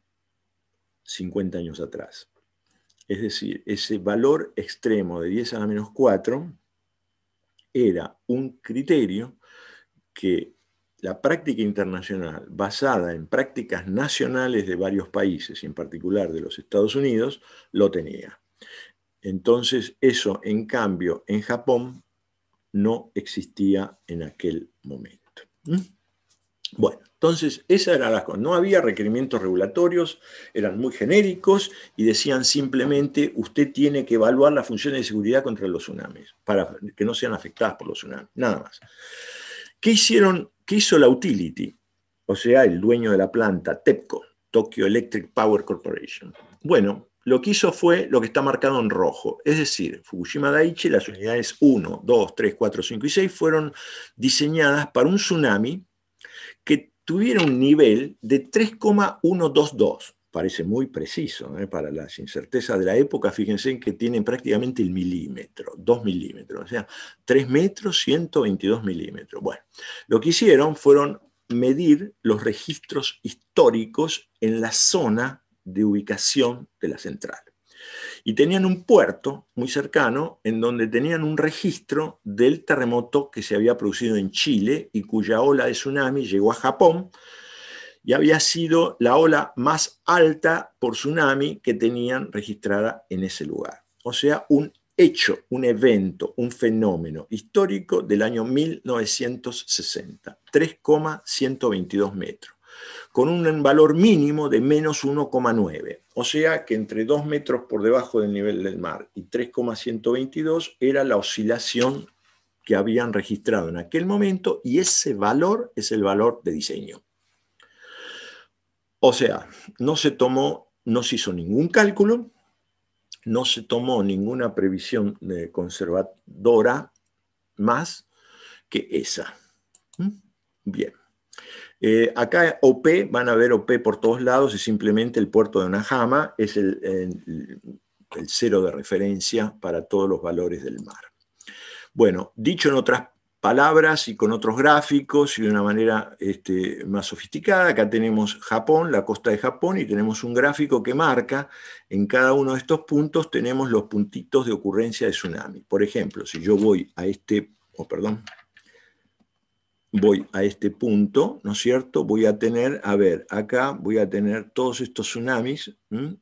50 años atrás. Es decir, ese valor extremo de 10 a la menos 4 era un criterio que la práctica internacional, basada en prácticas nacionales de varios países, y en particular de los Estados Unidos, lo tenía. Entonces, eso, en cambio, en Japón no existía en aquel momento. Bueno, entonces, esa era la cosa. No había requerimientos regulatorios, eran muy genéricos y decían simplemente, usted tiene que evaluar las funciones de seguridad contra los tsunamis, para que no sean afectadas por los tsunamis, nada más. ¿Qué hizo la utility? O sea, el dueño de la planta, TEPCO, Tokyo Electric Power Corporation. Bueno, lo que hizo fue lo que está marcado en rojo, es decir, Fukushima Daiichi, las unidades 1, 2, 3, 4, 5 y 6 fueron diseñadas para un tsunami que tuviera un nivel de 3,122. Parece muy preciso, para las incertezas de la época, fíjense que tienen prácticamente el milímetro, 2 milímetros, o sea, 3 metros, 122 milímetros. Bueno, lo que hicieron fueron medir los registros históricos en la zona de ubicación de la central. Y tenían un puerto muy cercano en donde tenían un registro del terremoto que se había producido en Chile y cuya ola de tsunami llegó a Japón y había sido la ola más alta por tsunami que tenían registrada en ese lugar. O sea, un hecho, un evento, un fenómeno histórico del año 1960, 3,122 metros, con un valor mínimo de menos 1,9. O sea que entre 2 metros por debajo del nivel del mar y 3,122 era la oscilación que habían registrado en aquel momento, y ese valor es el valor de diseño. O sea, no se hizo ningún cálculo, no se tomó ninguna previsión conservadora más que esa. Bien. Acá OP, van a ver OP por todos lados, es simplemente el puerto de Onahama, es el cero de referencia para todos los valores del mar. Bueno, dicho en otras palabras y con otros gráficos y de una manera más sofisticada, acá tenemos Japón, la costa de Japón, y tenemos un gráfico que marca en cada uno de estos puntos, tenemos los puntitos de ocurrencia de tsunami. Por ejemplo, si yo voy a voy a este punto, ¿no es cierto? Voy a tener, acá voy a tener todos estos tsunamis,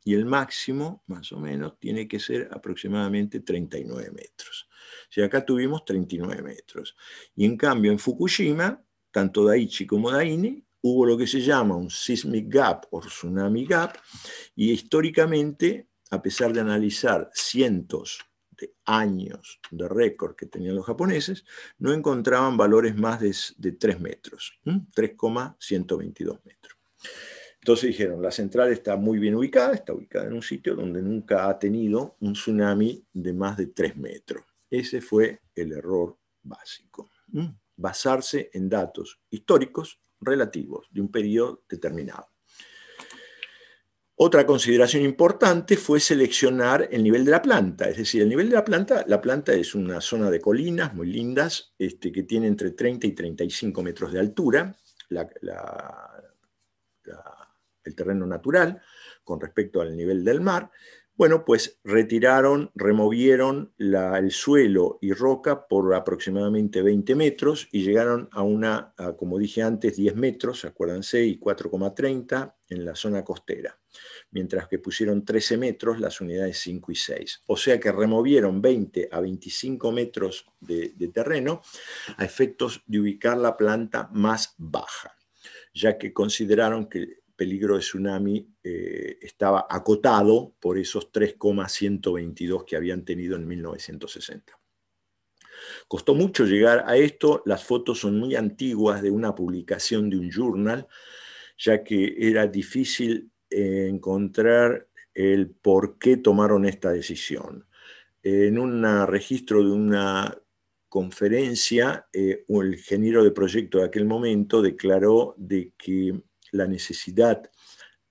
y el máximo, más o menos, tiene que ser aproximadamente 39 metros. O sea, acá tuvimos 39 metros. Y en cambio, en Fukushima, tanto Daiichi como Daini, hubo lo que se llama un seismic gap o tsunami gap, y históricamente, a pesar de analizar cientos de años de récord que tenían los japoneses, no encontraban valores más de 3 metros, 3,122 metros. Entonces dijeron, la central está muy bien ubicada, está ubicada en un sitio donde nunca ha tenido un tsunami de más de 3 metros. Ese fue el error básico. Basarse en datos históricos relativos de un periodo determinado. Otra consideración importante fue seleccionar el nivel de la planta, es decir, el nivel de la planta es una zona de colinas muy lindas, que tiene entre 30 y 35 metros de altura, el terreno natural con respecto al nivel del mar. Bueno, pues removieron el suelo y roca por aproximadamente 20 metros y llegaron a, como dije antes, 10 metros, acuérdense, y 4,30 en la zona costera, mientras que pusieron 13 metros las unidades 5 y 6. O sea que removieron 20 a 25 metros de terreno a efectos de ubicar la planta más baja, ya que peligro de tsunami estaba acotado por esos 3,122 que habían tenido en 1960. Costó mucho llegar a esto, las fotos son muy antiguas de una publicación de un journal, ya que era difícil encontrar el por qué tomaron esta decisión. En un registro de una conferencia, el ingeniero de proyecto de aquel momento declaró de que la necesidad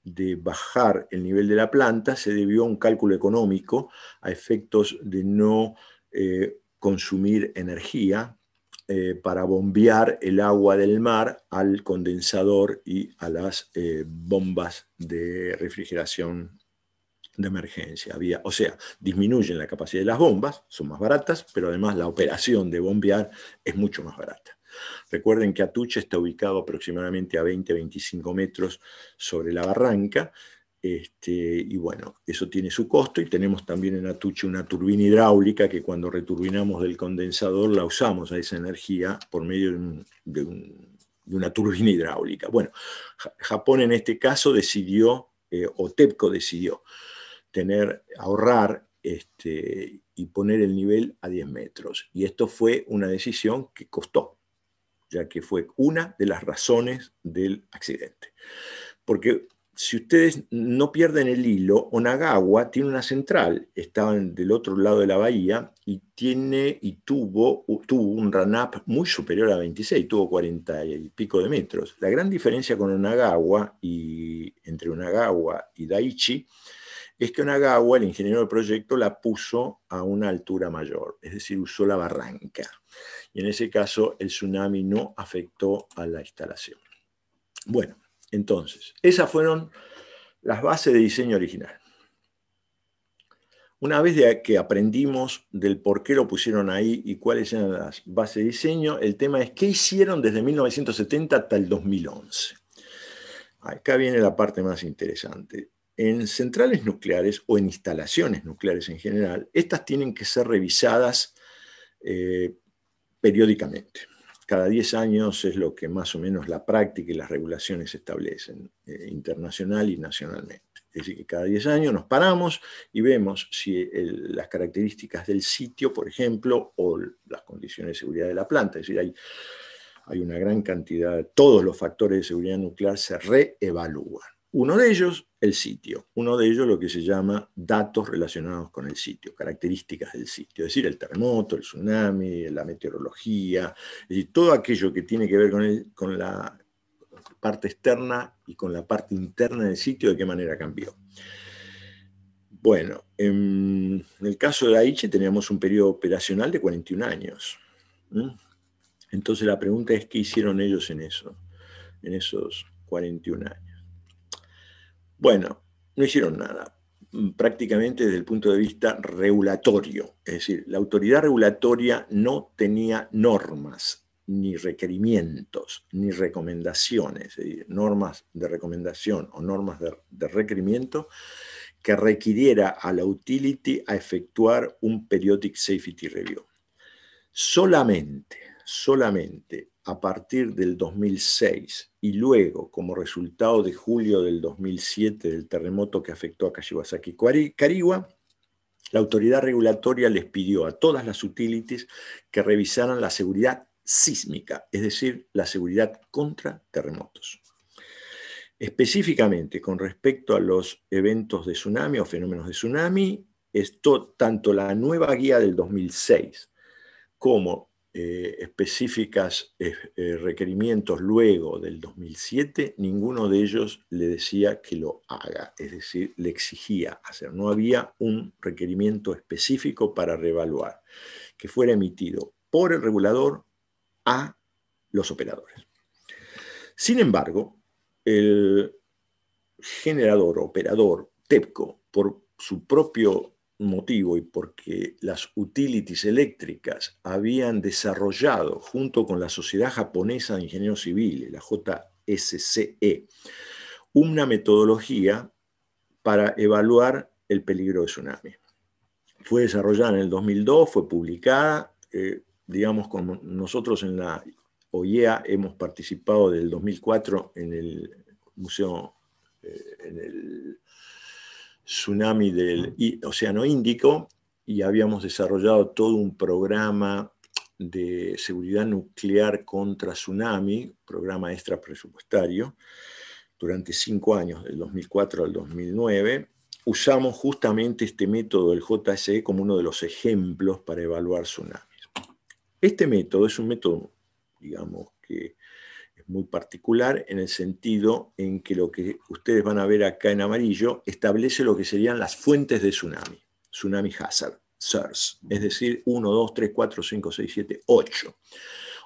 de bajar el nivel de la planta se debió a un cálculo económico a efectos de no consumir energía para bombear el agua del mar al condensador y a las bombas de refrigeración de emergencia. O sea, disminuyen la capacidad de las bombas, son más baratas, pero además la operación de bombear es mucho más barata. Recuerden que Atucha está ubicado aproximadamente a 20-25 metros sobre la barranca, y bueno, eso tiene su costo, y tenemos también en Atucha una turbina hidráulica que cuando returbinamos del condensador la usamos a esa energía por medio de una turbina hidráulica. Bueno, Japón en este caso decidió, o TEPCO decidió, ahorrar y poner el nivel a 10 metros. Y esto fue una decisión que costó, ya que fue una de las razones del accidente. Porque si ustedes no pierden el hilo, Onagawa tiene una central, estaban del otro lado de la bahía y tuvo un run-up muy superior a 26, tuvo 40 y pico de metros. La gran diferencia con Onagawa entre Onagawa y Daiichi es que Onagawa, el ingeniero del proyecto, la puso a una altura mayor, es decir, usó la barranca. Y en ese caso el tsunami no afectó a la instalación. Bueno, entonces, esas fueron las bases de diseño original. Una vez que aprendimos del por qué lo pusieron ahí y cuáles eran las bases de diseño, el tema es qué hicieron desde 1970 hasta el 2011. Acá viene la parte más interesante. En centrales nucleares o en instalaciones nucleares en general, estas tienen que ser revisadas periódicamente. Cada 10 años es lo que más o menos la práctica y las regulaciones establecen, internacional y nacionalmente. Es decir, que cada 10 años nos paramos y vemos si las características del sitio, por ejemplo, o las condiciones de seguridad de la planta, es decir, hay una gran cantidad, todos los factores de seguridad nuclear se reevalúan. Uno de ellos, el sitio. Uno de ellos, lo que se llama datos relacionados con el sitio, características del sitio. Es decir, el terremoto, el tsunami, la meteorología, es decir, todo aquello que tiene que ver con la parte externa y con la parte interna del sitio, de qué manera cambió. Bueno, en el caso de Daiichi teníamos un periodo operacional de 41 años. Entonces la pregunta es, ¿qué hicieron ellos en esos 41 años? Bueno, no hicieron nada, prácticamente desde el punto de vista regulatorio. Es decir, la autoridad regulatoria no tenía normas, ni requerimientos, ni recomendaciones, es decir, normas de recomendación o normas de requerimiento que requiriera a la utility a efectuar un Periodic Safety Review. Solamente a partir del 2006 y luego como resultado de julio del 2007 del terremoto que afectó a Kashiwazaki Kariwa, la autoridad regulatoria les pidió a todas las utilities que revisaran la seguridad sísmica, es decir, la seguridad contra terremotos. Específicamente con respecto a los eventos de tsunami o fenómenos de tsunami, tanto la nueva guía del 2006 como específicas requerimientos luego del 2007, ninguno de ellos le decía que lo haga, es decir, le exigía hacer. No había un requerimiento específico para reevaluar, que fuera emitido por el regulador a los operadores. Sin embargo, el generador, operador, TEPCO, por su propio motivo y porque las utilities eléctricas habían desarrollado junto con la Sociedad Japonesa de Ingenieros Civiles, la JSCE, una metodología para evaluar el peligro de tsunami. Fue desarrollada en el 2002, fue publicada, digamos, como nosotros en la OIEA hemos participado del 2004 en el Museo en el tsunami del Océano Índico, y habíamos desarrollado todo un programa de seguridad nuclear contra tsunami, programa extra presupuestario, durante 5 años, del 2004 al 2009. Usamos justamente este método del JSE como uno de los ejemplos para evaluar tsunamis. Este método es un método, digamos, que es muy particular en el sentido en que lo que ustedes van a ver acá en amarillo establece lo que serían las fuentes de tsunami, tsunami hazard, SARS, es decir, 1, 2, 3, 4, 5, 6, 7, 8.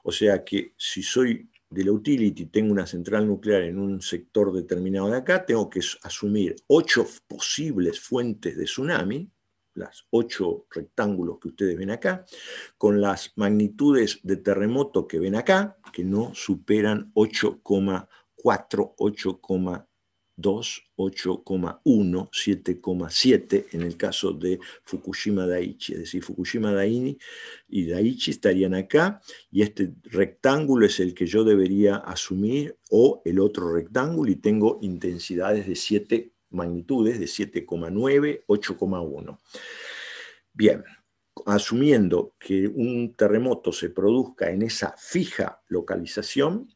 O sea que si soy de la utility, tengo una central nuclear en un sector determinado de acá, tengo que asumir 8 posibles fuentes de tsunami, las 8 rectángulos que ustedes ven acá, con las magnitudes de terremoto que ven acá, que no superan 8,4, 8,2, 8,1, 7,7 en el caso de Fukushima Daiichi. Es decir, Fukushima Daiichi y Daiichi estarían acá, y este rectángulo es el que yo debería asumir, o el otro rectángulo, y tengo intensidades de 7 magnitudes, de 7,9, 8,1. Bien, asumiendo que un terremoto se produzca en esa fija localización,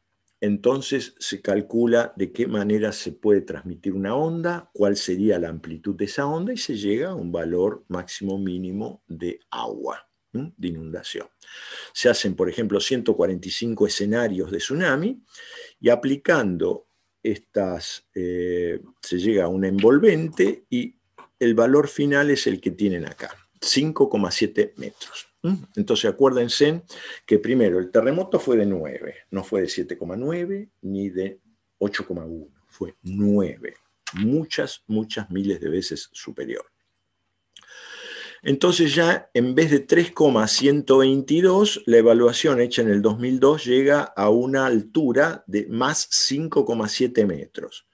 entonces se calcula de qué manera se puede transmitir una onda, cuál sería la amplitud de esa onda, y se llega a un valor máximo mínimo de agua, de inundación. Se hacen, por ejemplo, 145 escenarios de tsunami, y aplicando estas, se llega a un envolvente, y el valor final es el que tienen acá, 5,7 metros. Entonces acuérdense que primero el terremoto fue de 9, no fue de 7,9 ni de 8,1, fue 9, muchas miles de veces superior. Entonces ya en vez de 3,122, la evaluación hecha en el 2002 llega a una altura de más 5,7 metros.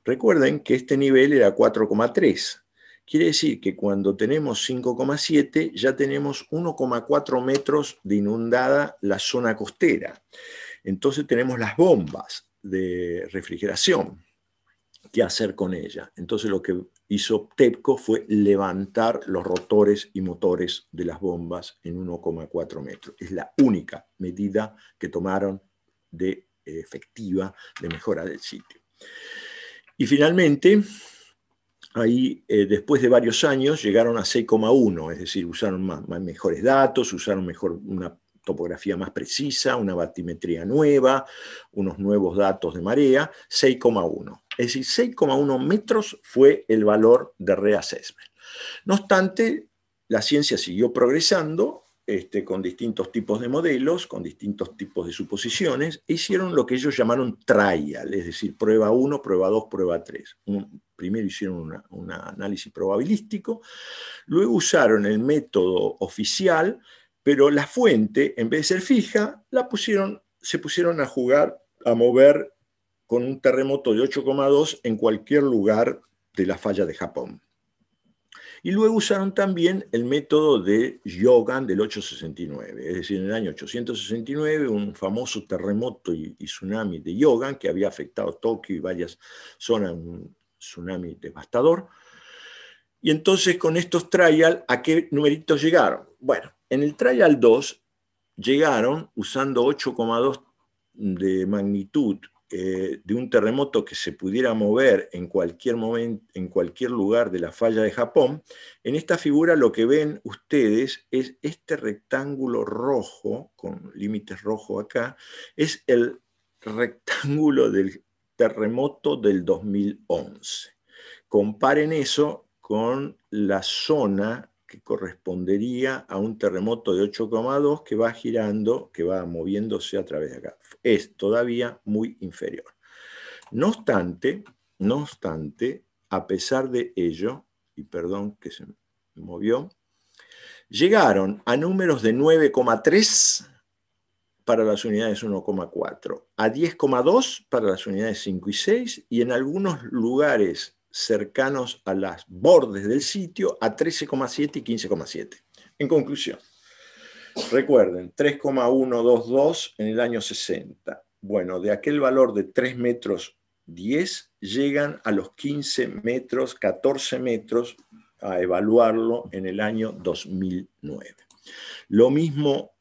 Recuerden que este nivel era 4,3. Quiere decir que cuando tenemos 5,7 ya tenemos 1,4 metros de inundada la zona costera. Entonces tenemos las bombas de refrigeración. ¿Qué hacer con ella? Entonces lo que hizo TEPCO fue levantar los rotores y motores de las bombas en 1,4 metros. Es la única medida que tomaron de efectiva de mejora del sitio. Y finalmente, ahí después de varios años llegaron a 6,1, es decir, usaron mejores datos, usaron una topografía más precisa, una batimetría nueva, unos nuevos datos de marea, 6,1. Es decir, 6,1 metros fue el valor de reassessment. No obstante, la ciencia siguió progresando con distintos tipos de modelos, con distintos tipos de suposiciones, e hicieron lo que ellos llamaron trial, es decir, prueba 1, prueba 2, prueba 3. Primero hicieron un análisis probabilístico, luego usaron el método oficial, pero la fuente, en vez de ser fija, se pusieron a jugar, a mover con un terremoto de 8,2 en cualquier lugar de la falla de Japón. Y luego usaron también el método de Yogan del 869, es decir, en el año 869, un famoso terremoto y tsunami de Yogan que había afectado Tokio y varias zonas, un tsunami devastador. Y entonces con estos trial, ¿a qué numeritos llegaron? Bueno, en el trial 2 llegaron usando 8,2 de magnitud de un terremoto que se pudiera mover en cualquier momento, en cualquier lugar de la falla de Japón. En esta figura lo que ven ustedes es este rectángulo rojo, con límites rojos acá, es el rectángulo del terremoto del 2011. Comparen eso con la zona que correspondería a un terremoto de 8,2 que va girando, que va moviéndose a través de acá. Es todavía muy inferior. No obstante, a pesar de ello, y perdón que se movió, llegaron a números de 9,3 para las unidades 1,4, a 10,2 para las unidades 5 y 6, y en algunos lugares cercanos a las bordes del sitio a 13,7 y 15,7. En conclusión, recuerden, 3,122 en el año 60. Bueno, de aquel valor de 3 metros 10 llegan a los 15 metros, 14 metros, a evaluarlo en el año 2009. Lo mismo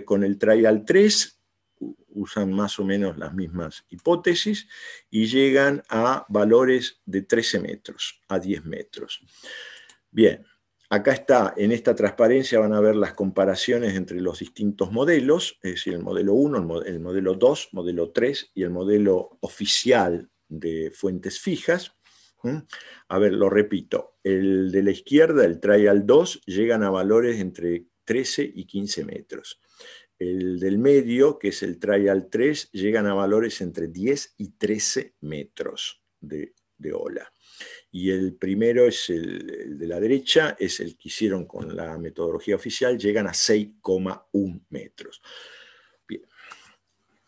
con el Trial 3, usan más o menos las mismas hipótesis y llegan a valores de 13 metros a 10 metros. Bien, acá está, en esta transparencia van a ver las comparaciones entre los distintos modelos, es decir, el modelo 1, el modelo 2, modelo 3 y el modelo oficial de fuentes fijas. A ver, lo repito, el de la izquierda, el Trial 2, llegan a valores entre 13 y 15 metros. El del medio, que es el Trial 3, llegan a valores entre 10 y 13 metros de ola. Y el primero, es el de la derecha, es el que hicieron con la metodología oficial, llegan a 6,1 metros. Bien,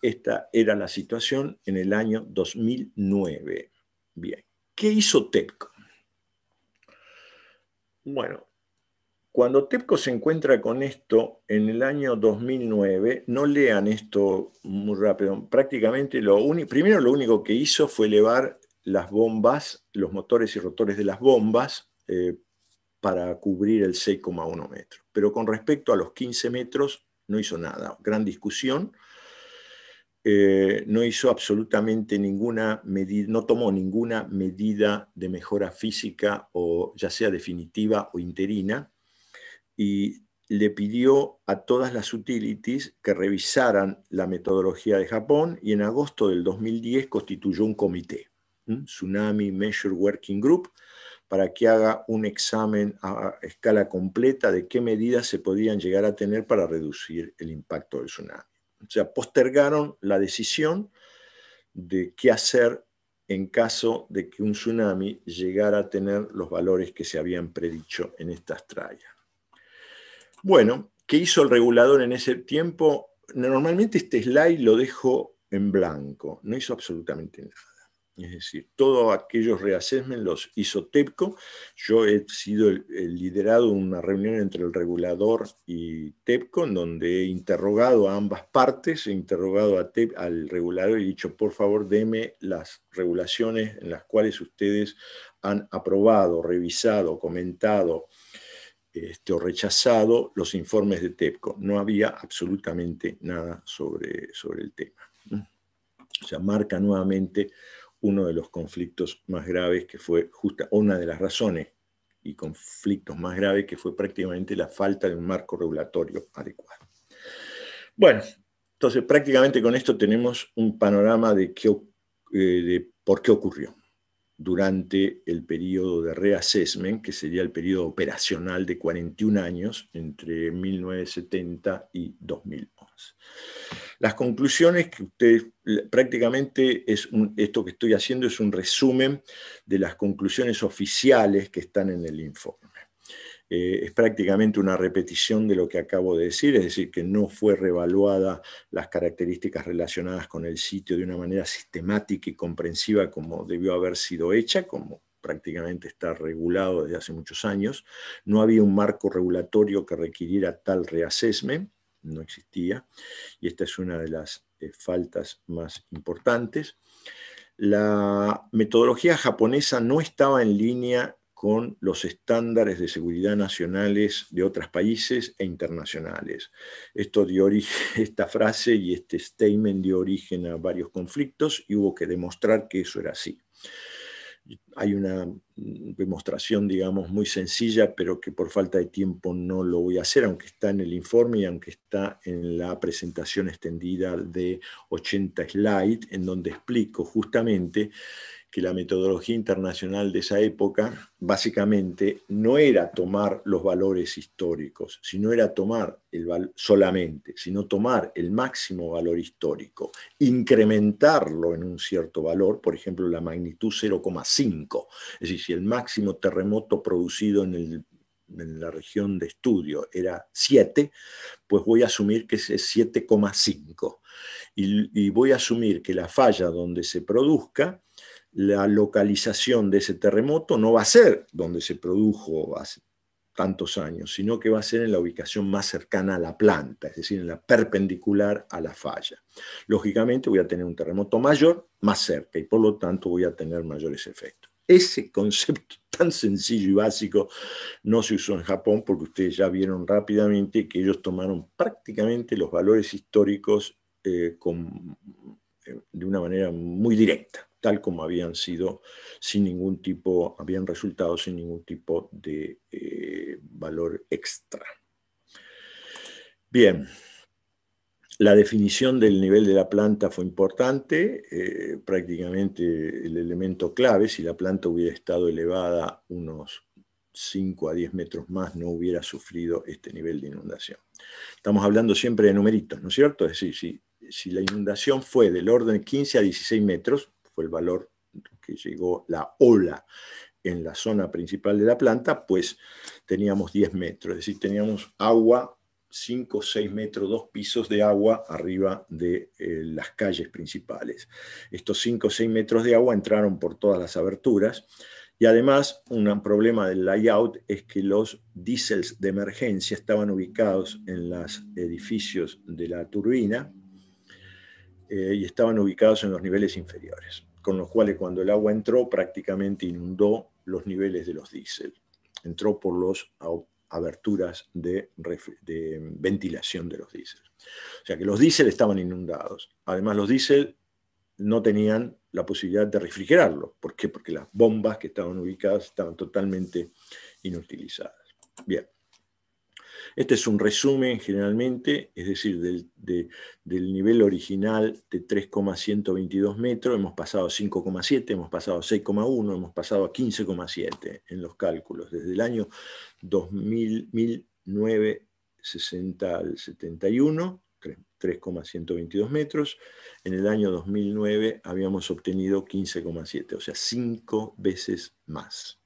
esta era la situación en el año 2009. Bien, ¿qué hizo TEPCO? Bueno, cuando TEPCO se encuentra con esto en el año 2009, no lean esto muy rápido, prácticamente primero lo único que hizo fue elevar las bombas, los motores y rotores de las bombas para cubrir el 6,1 metros. Pero con respecto a los 15 metros no hizo nada, gran discusión. No hizo absolutamente ninguna medida, no tomó ninguna medida de mejora física, o ya sea definitiva o interina, y le pidió a todas las utilities que revisaran la metodología de Japón, y en agosto del 2010 constituyó un comité, Tsunami Measure Working Group, para que haga un examen a escala completa de qué medidas se podían llegar a tener para reducir el impacto del tsunami. O sea, postergaron la decisión de qué hacer en caso de que un tsunami llegara a tener los valores que se habían predicho en estas trials. Bueno, ¿qué hizo el regulador en ese tiempo? Normalmente este slide lo dejo en blanco, no hizo absolutamente nada. Es decir, todos aquellos reassessments los hizo TEPCO. Yo he sido el liderado de una reunión entre el regulador y TEPCO, en donde he interrogado a ambas partes, he interrogado al regulador y he dicho, por favor, deme las regulaciones en las cuales ustedes han aprobado, revisado, comentado o rechazado los informes de TEPCO. No había absolutamente nada sobre el tema. O sea, marca nuevamente uno de los conflictos más graves, que fue una de las razones y conflictos más graves, que fue prácticamente la falta de un marco regulatorio adecuado. Bueno, entonces prácticamente con esto tenemos un panorama de por qué ocurrió durante el periodo de reassessment, que sería el periodo operacional de 41 años, entre 1970 y 2011. Las conclusiones que ustedes, prácticamente esto que estoy haciendo es un resumen de las conclusiones oficiales que están en el informe. Es prácticamente una repetición de lo que acabo de decir, es decir, que no fue reevaluada las características relacionadas con el sitio de una manera sistemática y comprensiva como debió haber sido hecha, como prácticamente está regulado desde hace muchos años. No había un marco regulatorio que requiriera tal reassessment, no existía, y esta es una de las faltas más importantes. La metodología japonesa no estaba en línea con los estándares de seguridad nacionales de otros países e internacionales. Esto dio origen, esta frase y este statement dio origen a varios conflictos y hubo que demostrar que eso era así. Hay una demostración, digamos, muy sencilla, pero que por falta de tiempo no lo voy a hacer, aunque está en el informe y aunque está en la presentación extendida de 80 slides, en donde explico justamente que la metodología internacional de esa época básicamente no era tomar los valores históricos, sino era tomar solamente, sino tomar el máximo valor histórico, incrementarlo en un cierto valor, por ejemplo la magnitud 0,5, es decir, si el máximo terremoto producido en la región de estudio era 7, pues voy a asumir que es 7,5 y voy a asumir que la falla donde se produzca, la localización de ese terremoto no va a ser donde se produjo hace tantos años, sino que va a ser en la ubicación más cercana a la planta, es decir, en la perpendicular a la falla. Lógicamente voy a tener un terremoto mayor más cerca y por lo tanto voy a tener mayores efectos. Ese concepto tan sencillo y básico no se usó en Japón porque ustedes ya vieron rápidamente que ellos tomaron prácticamente los valores históricos de una manera muy directa, tal como habían sido, habían resultado sin ningún tipo de valor extra. Bien, la definición del nivel de la planta fue importante, prácticamente el elemento clave. Si la planta hubiera estado elevada unos 5 a 10 metros más, no hubiera sufrido este nivel de inundación. Estamos hablando siempre de numeritos, ¿no es cierto? Es decir, si la inundación fue del orden de 15 a 16 metros, fue el valor que llegó la ola en la zona principal de la planta, pues teníamos 10 metros, es decir, teníamos agua 5 o 6 metros, 2 pisos de agua arriba de las calles principales. Estos 5 o 6 metros de agua entraron por todas las aberturas y además un problema del layout es que los diésels de emergencia estaban ubicados en los edificios de la turbina y estaban ubicados en los niveles inferiores, con los cuales cuando el agua entró prácticamente inundó los niveles de los diésel. Entró por las aberturas de ventilación de los diésel. O sea que los diésel estaban inundados. Además, los diésel no tenían la posibilidad de refrigerarlo. ¿Por qué? Porque las bombas que estaban ubicadas estaban totalmente inutilizadas. Bien. Este es un resumen generalmente, es decir, del nivel original de 3,122 metros, hemos pasado a 5,7, hemos pasado a 6,1, hemos pasado a 15,7 en los cálculos. Desde el año 2000, 1960 al 71, 3,122 metros. En el año 2009 habíamos obtenido 15,7, o sea, 5 veces más.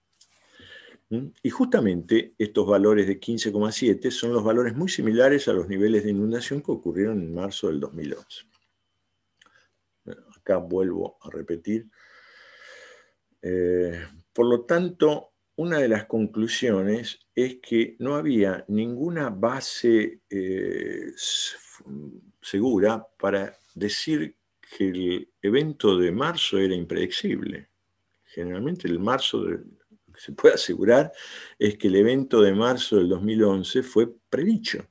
Y justamente estos valores de 15,7 son los valores muy similares a los niveles de inundación que ocurrieron en marzo del 2011. Bueno, acá vuelvo a repetir. Por lo tanto, una de las conclusiones es que no había ninguna base segura para decir que el evento de marzo era impredecible. Generalmente el marzo lo que se puede asegurar es que el evento de marzo del 2011 fue predicho,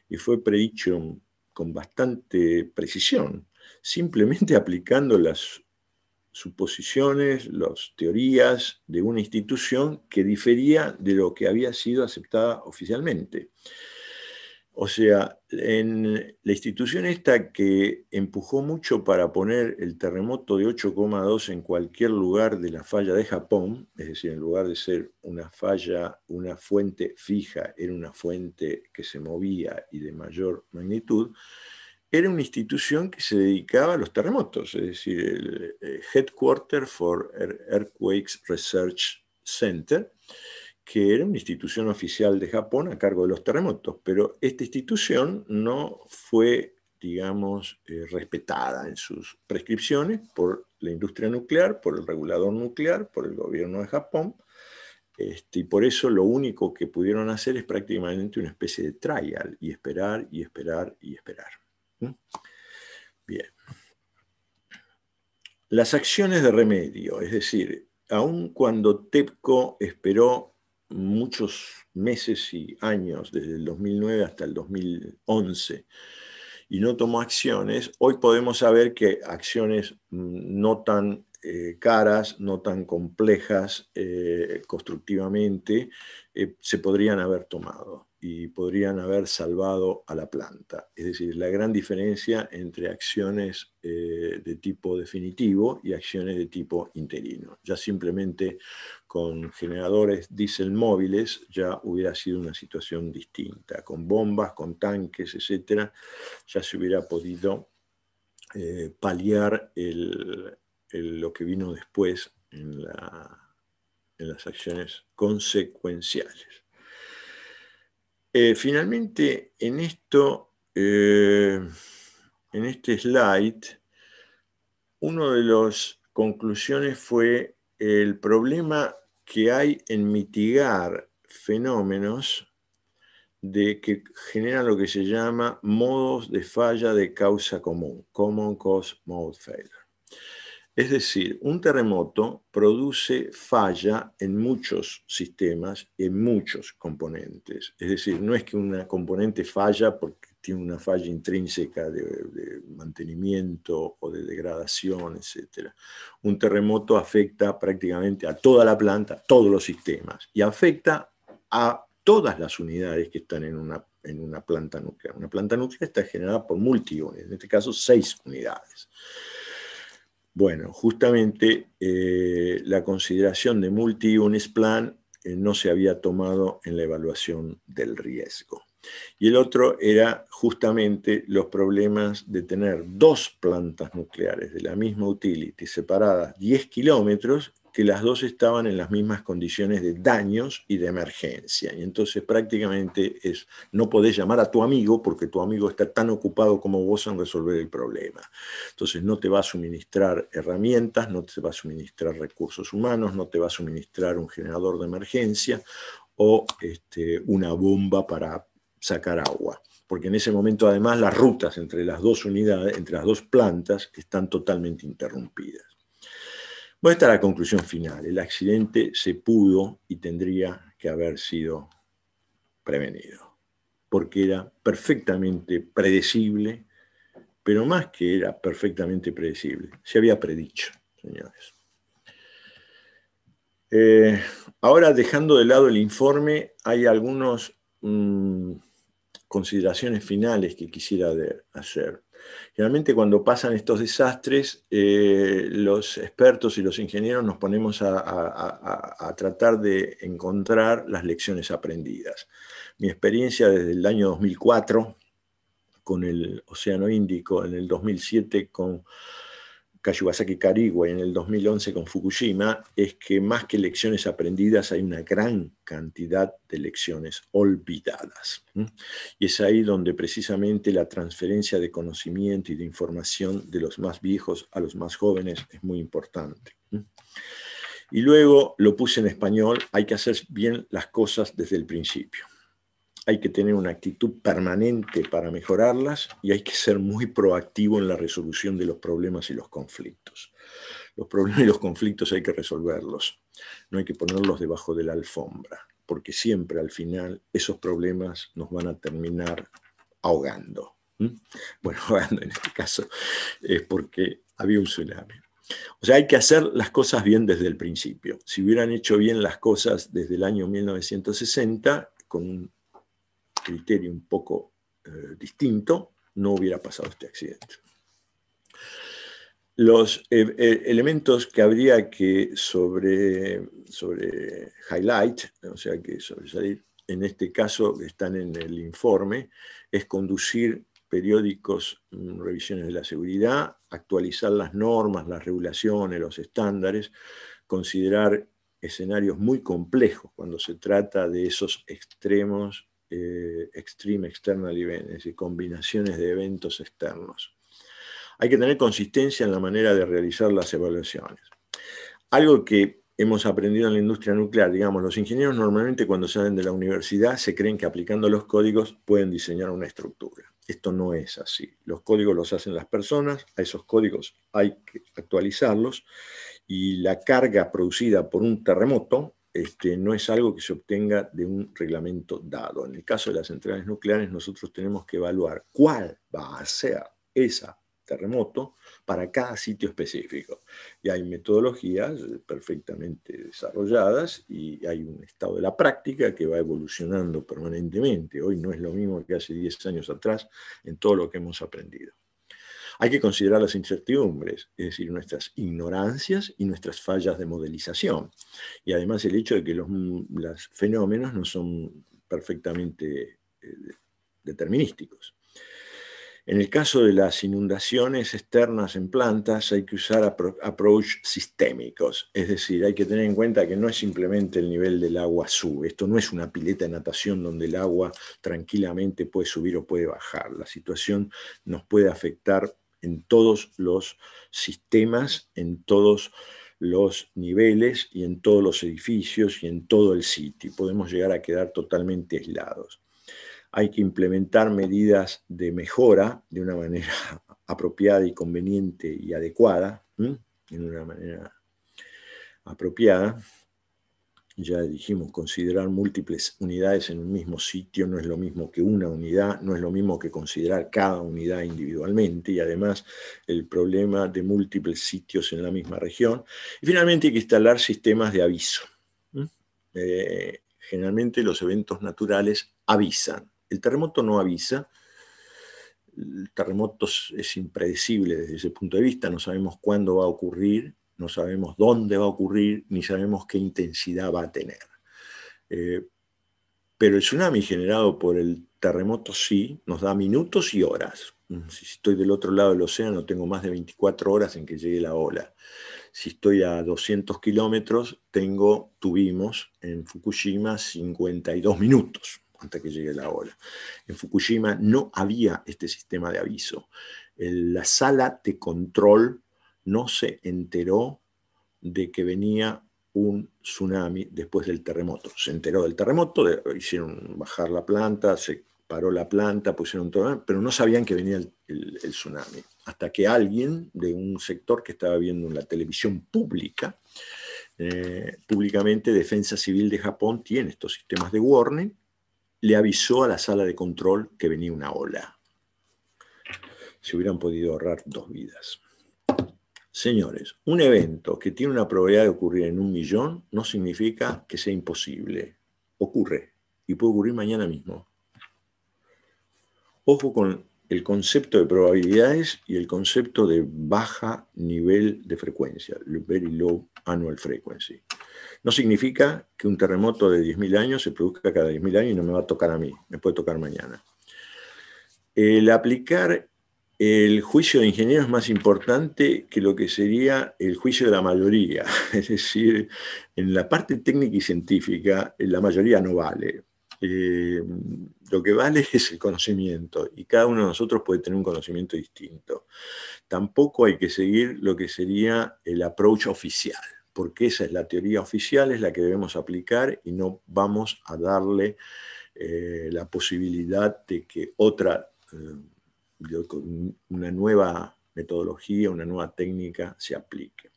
y fue predicho con bastante precisión, simplemente aplicando las suposiciones, las teorías de una institución que difería de lo que había sido aceptada oficialmente. O sea, en la institución esta que empujó mucho para poner el terremoto de 8,2 en cualquier lugar de la falla de Japón, es decir, en lugar de ser una falla, una fuente fija, era una fuente que se movía y de mayor magnitud, era una institución que se dedicaba a los terremotos, es decir, el Headquarter for Earthquakes Research Center, que era una institución oficial de Japón a cargo de los terremotos, pero esta institución no fue, digamos, respetada en sus prescripciones por la industria nuclear, por el regulador nuclear, por el gobierno de Japón, y por eso lo único que pudieron hacer es prácticamente una especie de trial, y esperar, y esperar, y esperar. Bien. Las acciones de remedio, es decir, aun cuando TEPCO esperó muchos meses y años, desde el 2009 hasta el 2011, y no tomó acciones, hoy podemos saber que acciones no tan caras, no tan complejas constructivamente, se podrían haber tomado y podrían haber salvado a la planta. Es decir, la gran diferencia entre acciones de tipo definitivo y acciones de tipo interino. Ya simplemente con generadores diésel móviles ya hubiera sido una situación distinta. Con bombas, con tanques, etcétera, ya se hubiera podido paliar lo que vino después en las acciones consecuenciales. Finalmente, en este slide, una de las conclusiones fue el problema que hay en mitigar fenómenos que generan lo que se llama modos de falla de causa común, Common Cause Mode Failure. Es decir, un terremoto produce falla en muchos sistemas, en muchos componentes. Es decir, no es que una componente falla porque tiene una falla intrínseca de mantenimiento o de degradación, etc. Un terremoto afecta prácticamente a toda la planta, todos los sistemas, y afecta a todas las unidades que están en una planta nuclear. Una planta nuclear está generada por multiunidades, en este caso 6 unidades. Bueno, justamente la consideración de multi-units plan no se había tomado en la evaluación del riesgo. Y el otro era justamente los problemas de tener 2 plantas nucleares de la misma utility separadas 10 kilómetros, que las 2 estaban en las mismas condiciones de daños y de emergencia. Y entonces prácticamente no podés llamar a tu amigo porque tu amigo está tan ocupado como vos en resolver el problema. Entonces no te va a suministrar herramientas, no te va a suministrar recursos humanos, no te va a suministrar un generador de emergencia o una bomba para sacar agua. Porque en ese momento además las rutas entre las 2 unidades, entre las 2 plantas, están totalmente interrumpidas. Bueno, esta es la conclusión final. El accidente se pudo y tendría que haber sido prevenido, porque era perfectamente predecible, pero más que era perfectamente predecible, se había predicho, señores. Ahora, dejando de lado el informe, hay algunas consideraciones finales que quisiera hacer. Generalmente cuando pasan estos desastres, los expertos y los ingenieros nos ponemos a tratar de encontrar las lecciones aprendidas. Mi experiencia desde el año 2004 con el Océano Índico, en el 2007 con Kashibasaki Kariwa y en el 2011 con Fukushima, es que más que lecciones aprendidas hay una gran cantidad de lecciones olvidadas. Y es ahí donde precisamente la transferencia de conocimiento y de información de los más viejos a los más jóvenes es muy importante. Y luego lo puse en español, hay que hacer bien las cosas desde el principio. Hay que tener una actitud permanente para mejorarlas y hay que ser muy proactivo en la resolución de los problemas y los conflictos. Los problemas y los conflictos hay que resolverlos, no hay que ponerlos debajo de la alfombra, porque siempre al final esos problemas nos van a terminar ahogando. Bueno, ahogando en este caso es porque había un tsunami. O sea, hay que hacer las cosas bien desde el principio. Si hubieran hecho bien las cosas desde el año 1960, con un criterio un poco distinto, no hubiera pasado este accidente. Los elementos que habría que highlight, o sea, que sobresalir, en este caso que están en el informe, es conducir periódicos revisiones de la seguridad, actualizar las normas, las regulaciones, los estándares, considerar escenarios muy complejos cuando se trata de esos extremos extreme external events, es decir, combinaciones de eventos externos. Hay que tener consistencia en la manera de realizar las evaluaciones. Algo que hemos aprendido en la industria nuclear, digamos, los ingenieros normalmente cuando salen de la universidad se creen que aplicando los códigos pueden diseñar una estructura. Esto no es así. Los códigos los hacen las personas, a esos códigos hay que actualizarlos y la carga producida por un terremoto no es algo que se obtenga de un reglamento dado. En el caso de las centrales nucleares, nosotros tenemos que evaluar cuál va a ser ese terremoto para cada sitio específico. Y hay metodologías perfectamente desarrolladas y hay un estado de la práctica que va evolucionando permanentemente. Hoy no es lo mismo que hace 10 años atrás en todo lo que hemos aprendido. Hay que considerar las incertidumbres, es decir, nuestras ignorancias y nuestras fallas de modelización. Y además el hecho de que los fenómenos no son perfectamente determinísticos. En el caso de las inundaciones externas en plantas hay que usar approach sistémicos, es decir, hay que tener en cuenta que no es simplemente el nivel del agua sube, esto no es una pileta de natación donde el agua tranquilamente puede subir o puede bajar, la situación nos puede afectar en todos los sistemas, en todos los niveles y en todos los edificios y en todo el sitio. Podemos llegar a quedar totalmente aislados. Hay que implementar medidas de mejora de una manera apropiada y conveniente y adecuada, en una manera apropiada. Ya dijimos, considerar múltiples unidades en un mismo sitio no es lo mismo que una unidad, no es lo mismo que considerar cada unidad individualmente, y además el problema de múltiples sitios en la misma región. Y finalmente hay que instalar sistemas de aviso. Generalmente los eventos naturales avisan. El terremoto no avisa. El terremoto es impredecible desde ese punto de vista, no sabemos cuándo va a ocurrir, no sabemos dónde va a ocurrir, ni sabemos qué intensidad va a tener. Pero el tsunami generado por el terremoto sí, nos da minutos y horas. Si estoy del otro lado del océano, tengo más de 24 horas en que llegue la ola. Si estoy a 200 kilómetros, tuvimos en Fukushima 52 minutos hasta que llegue la ola. En Fukushima no había este sistema de aviso. La sala de control no se enteró de que venía un tsunami después del terremoto. Se enteró del terremoto, hicieron bajar la planta, se paró la planta, pusieron todo, pero no sabían que venía el tsunami. Hasta que alguien de un sector que estaba viendo en la televisión pública, públicamente Defensa Civil de Japón tiene estos sistemas de warning, le avisó a la sala de control que venía una ola. Se hubieran podido ahorrar 2 vidas. Señores, un evento que tiene una probabilidad de ocurrir en 1 millón no significa que sea imposible. Ocurre, y puede ocurrir mañana mismo. Ojo con el concepto de probabilidades y el concepto de baja nivel de frecuencia, very low annual frequency. No significa que un terremoto de 10.000 años se produzca cada 10.000 años y no me va a tocar a mí, me puede tocar mañana. El aplicar el juicio de ingeniero es más importante que lo que sería el juicio de la mayoría. Es decir, en la parte técnica y científica, la mayoría no vale. Lo que vale es el conocimiento, y cada uno de nosotros puede tener un conocimiento distinto. Tampoco hay que seguir lo que sería el approach oficial, porque esa es la teoría oficial, es la que debemos aplicar, y no vamos a darle la posibilidad de que una nueva metodología, una nueva técnica se aplique.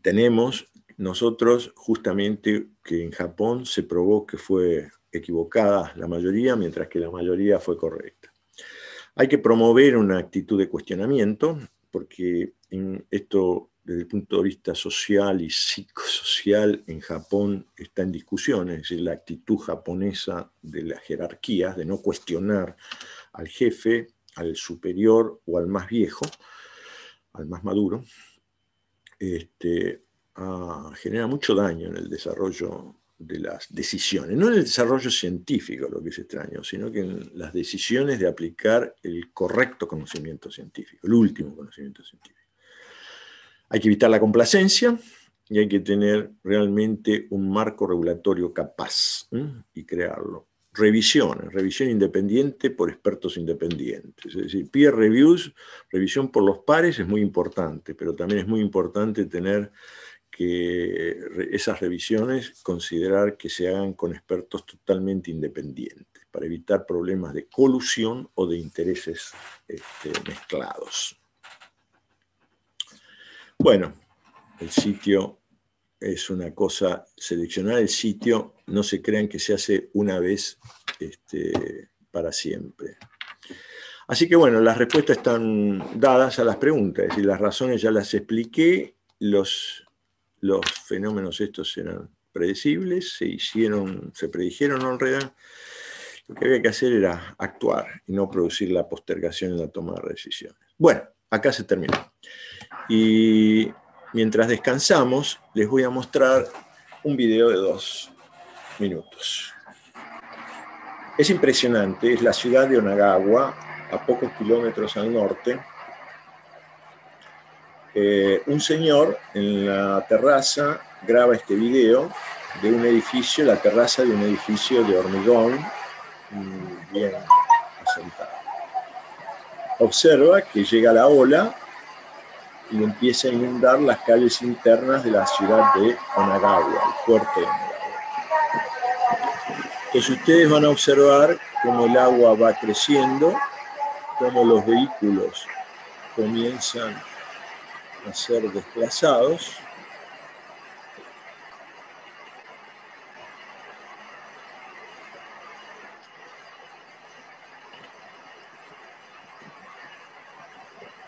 Tenemos nosotros justamente que en Japón se probó que fue equivocada la mayoría, mientras que la mayoría fue correcta. Hay que promover una actitud de cuestionamiento, porque esto desde el punto de vista social y psicosocial en Japón está en discusión, es decir, la actitud japonesa de las jerarquías, de no cuestionar al jefe, al superior o al más viejo, al más maduro, genera mucho daño en el desarrollo de las decisiones. No en el desarrollo científico, lo que es extraño, sino que en las decisiones de aplicar el correcto conocimiento científico, el último conocimiento científico. Hay que evitar la complacencia y hay que tener realmente un marco regulatorio capaz y crearlo. Revisión independiente por expertos independientes. Es decir, peer reviews, revisión por los pares es muy importante, pero también es muy importante tener que esas revisiones considerar que se hagan con expertos totalmente independientes para evitar problemas de colusión o de intereses mezclados. Bueno, el sitio es una cosa, seleccionar el sitio, no se crean que se hace una vez para siempre. Así que bueno, las respuestas están dadas a las preguntas, es decir, las razones ya las expliqué, los fenómenos estos eran predecibles, se predijeron en realidad. Lo que había que hacer era actuar y no producir la postergación en la toma de decisiones. Bueno, acá se terminó. Y mientras descansamos, les voy a mostrar un video de 2 minutos. Es impresionante, es la ciudad de Onagawa, a pocos kilómetros al norte. Un señor en la terraza graba este video de un edificio, la terraza de un edificio de hormigón bien asentado. Observa que llega la ola y empieza a inundar las calles internas de la ciudad de Onagawa, el puerto de Onagawa. Entonces ustedes van a observar cómo el agua va creciendo, cómo los vehículos comienzan a ser desplazados.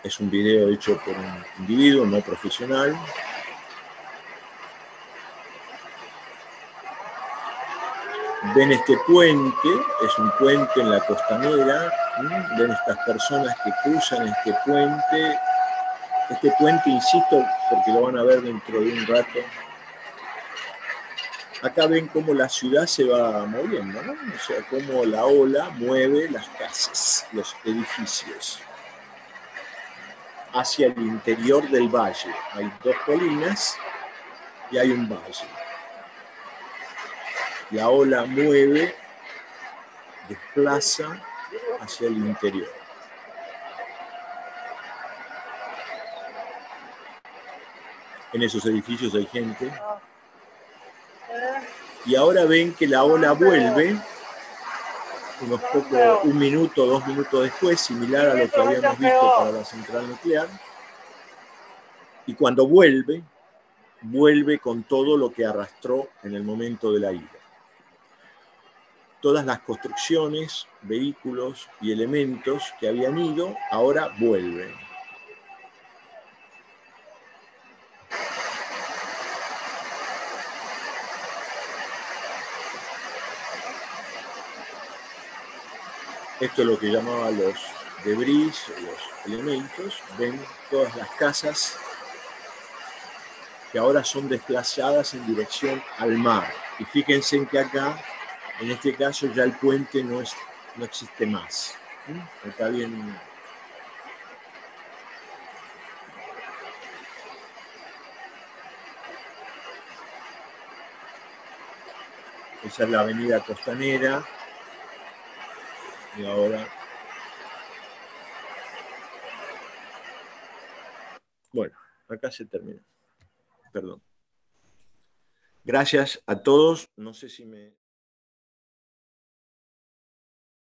Es un video hecho por un individuo no profesional. Ven este puente, es un puente en la costanera. Ven estas personas que cruzan este puente. Este puente, insisto, porque lo van a ver dentro de un rato. Acá ven cómo la ciudad se va moviendo, ¿no? O sea, cómo la ola mueve las casas, los edificios, hacia el interior del valle. Hay dos colinas y hay un valle. La ola mueve, desplaza hacia el interior. En esos edificios hay gente. Y ahora ven que la ola vuelve, un minuto, 2 minutos después, similar a lo que habíamos visto para la central nuclear. Y cuando vuelve con todo lo que arrastró en el momento de la ida. Todas las construcciones, vehículos y elementos que habían ido, ahora vuelven. Esto es lo que llamaba los debris, los elementos. Ven todas las casas que ahora son desplazadas en dirección al mar. Y fíjense en que acá, en este caso, ya el puente no existe más. Acá viene. Esa es la avenida costanera. Y ahora. Bueno, acá se termina. Perdón. Gracias a todos. No sé si me...